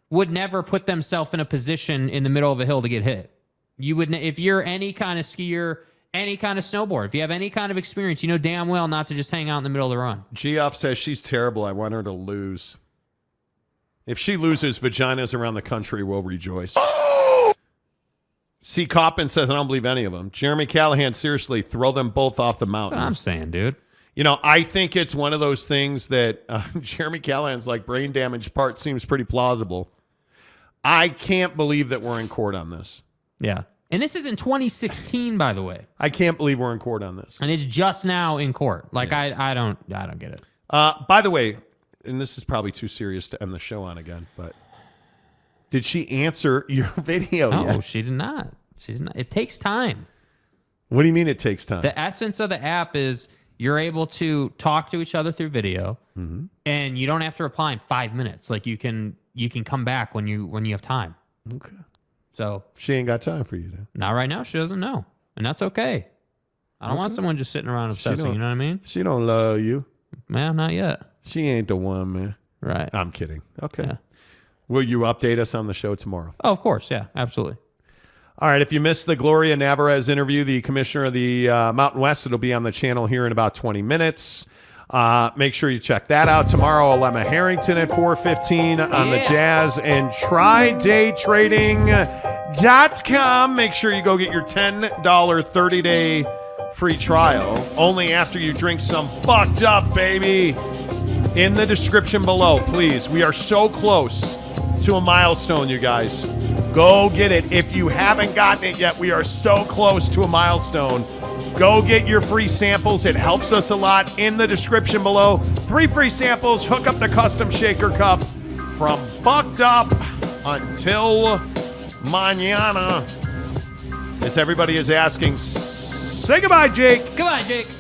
would never put themselves in a position in the middle of a hill to get hit. You would, if you're any kind of skier any kind of snowboard. If you have any kind of experience, you know damn well not to just hang out in the middle of the run. Geoff says she's terrible. I want her to lose. If she loses, vaginas around the country will rejoice. C. Coppin says, I don't believe any of them. Jeremy Callahan, seriously, throw them both off the mountain. That's what I'm saying, dude. You know, I think it's one of those things that Jeremy Callahan's like brain damage part seems pretty plausible. I can't believe that we're in court on this. Yeah. And this is in 2016, by the way. I can't believe we're in court on this. And it's just now in court. Like, yeah. I don't get it. By the way, and this is probably too serious to end the show on again, but did she answer your video yet? No, she did not. She did not. It takes time. What do you mean it takes time? The essence of the app is you're able to talk to each other through video, and you don't have to reply in 5 minutes. Like you can come back when you have time. Okay. So she ain't got time for you then. Not right now. She doesn't know, and that's okay. I don't want someone just sitting around obsessing. You know what I mean? She don't love you. Man, not yet. She ain't the one, man. Right. I'm kidding. Okay. Yeah. Will you update us on the show tomorrow? Oh, of course. Yeah, absolutely. All right. If you missed the Gloria Navarez interview, the commissioner of the Mountain West, it'll be on the channel here in about 20 minutes. Make sure you check that out tomorrow. Emma Harrington at 4:15 on the Jazz, and trydaytrading.com. Make sure you go get your $10 30-day free trial only after you drink some fucked up, baby. In the description below, please. We are so close to a milestone, you guys. Go get it. If you haven't gotten it yet, we are so close to a milestone. Go get your free samples. It helps us a lot. In the description below, 3 free samples. Hook up the custom shaker cup. From fucked up until mañana. As everybody is asking, say goodbye, Jake. Goodbye, Jake.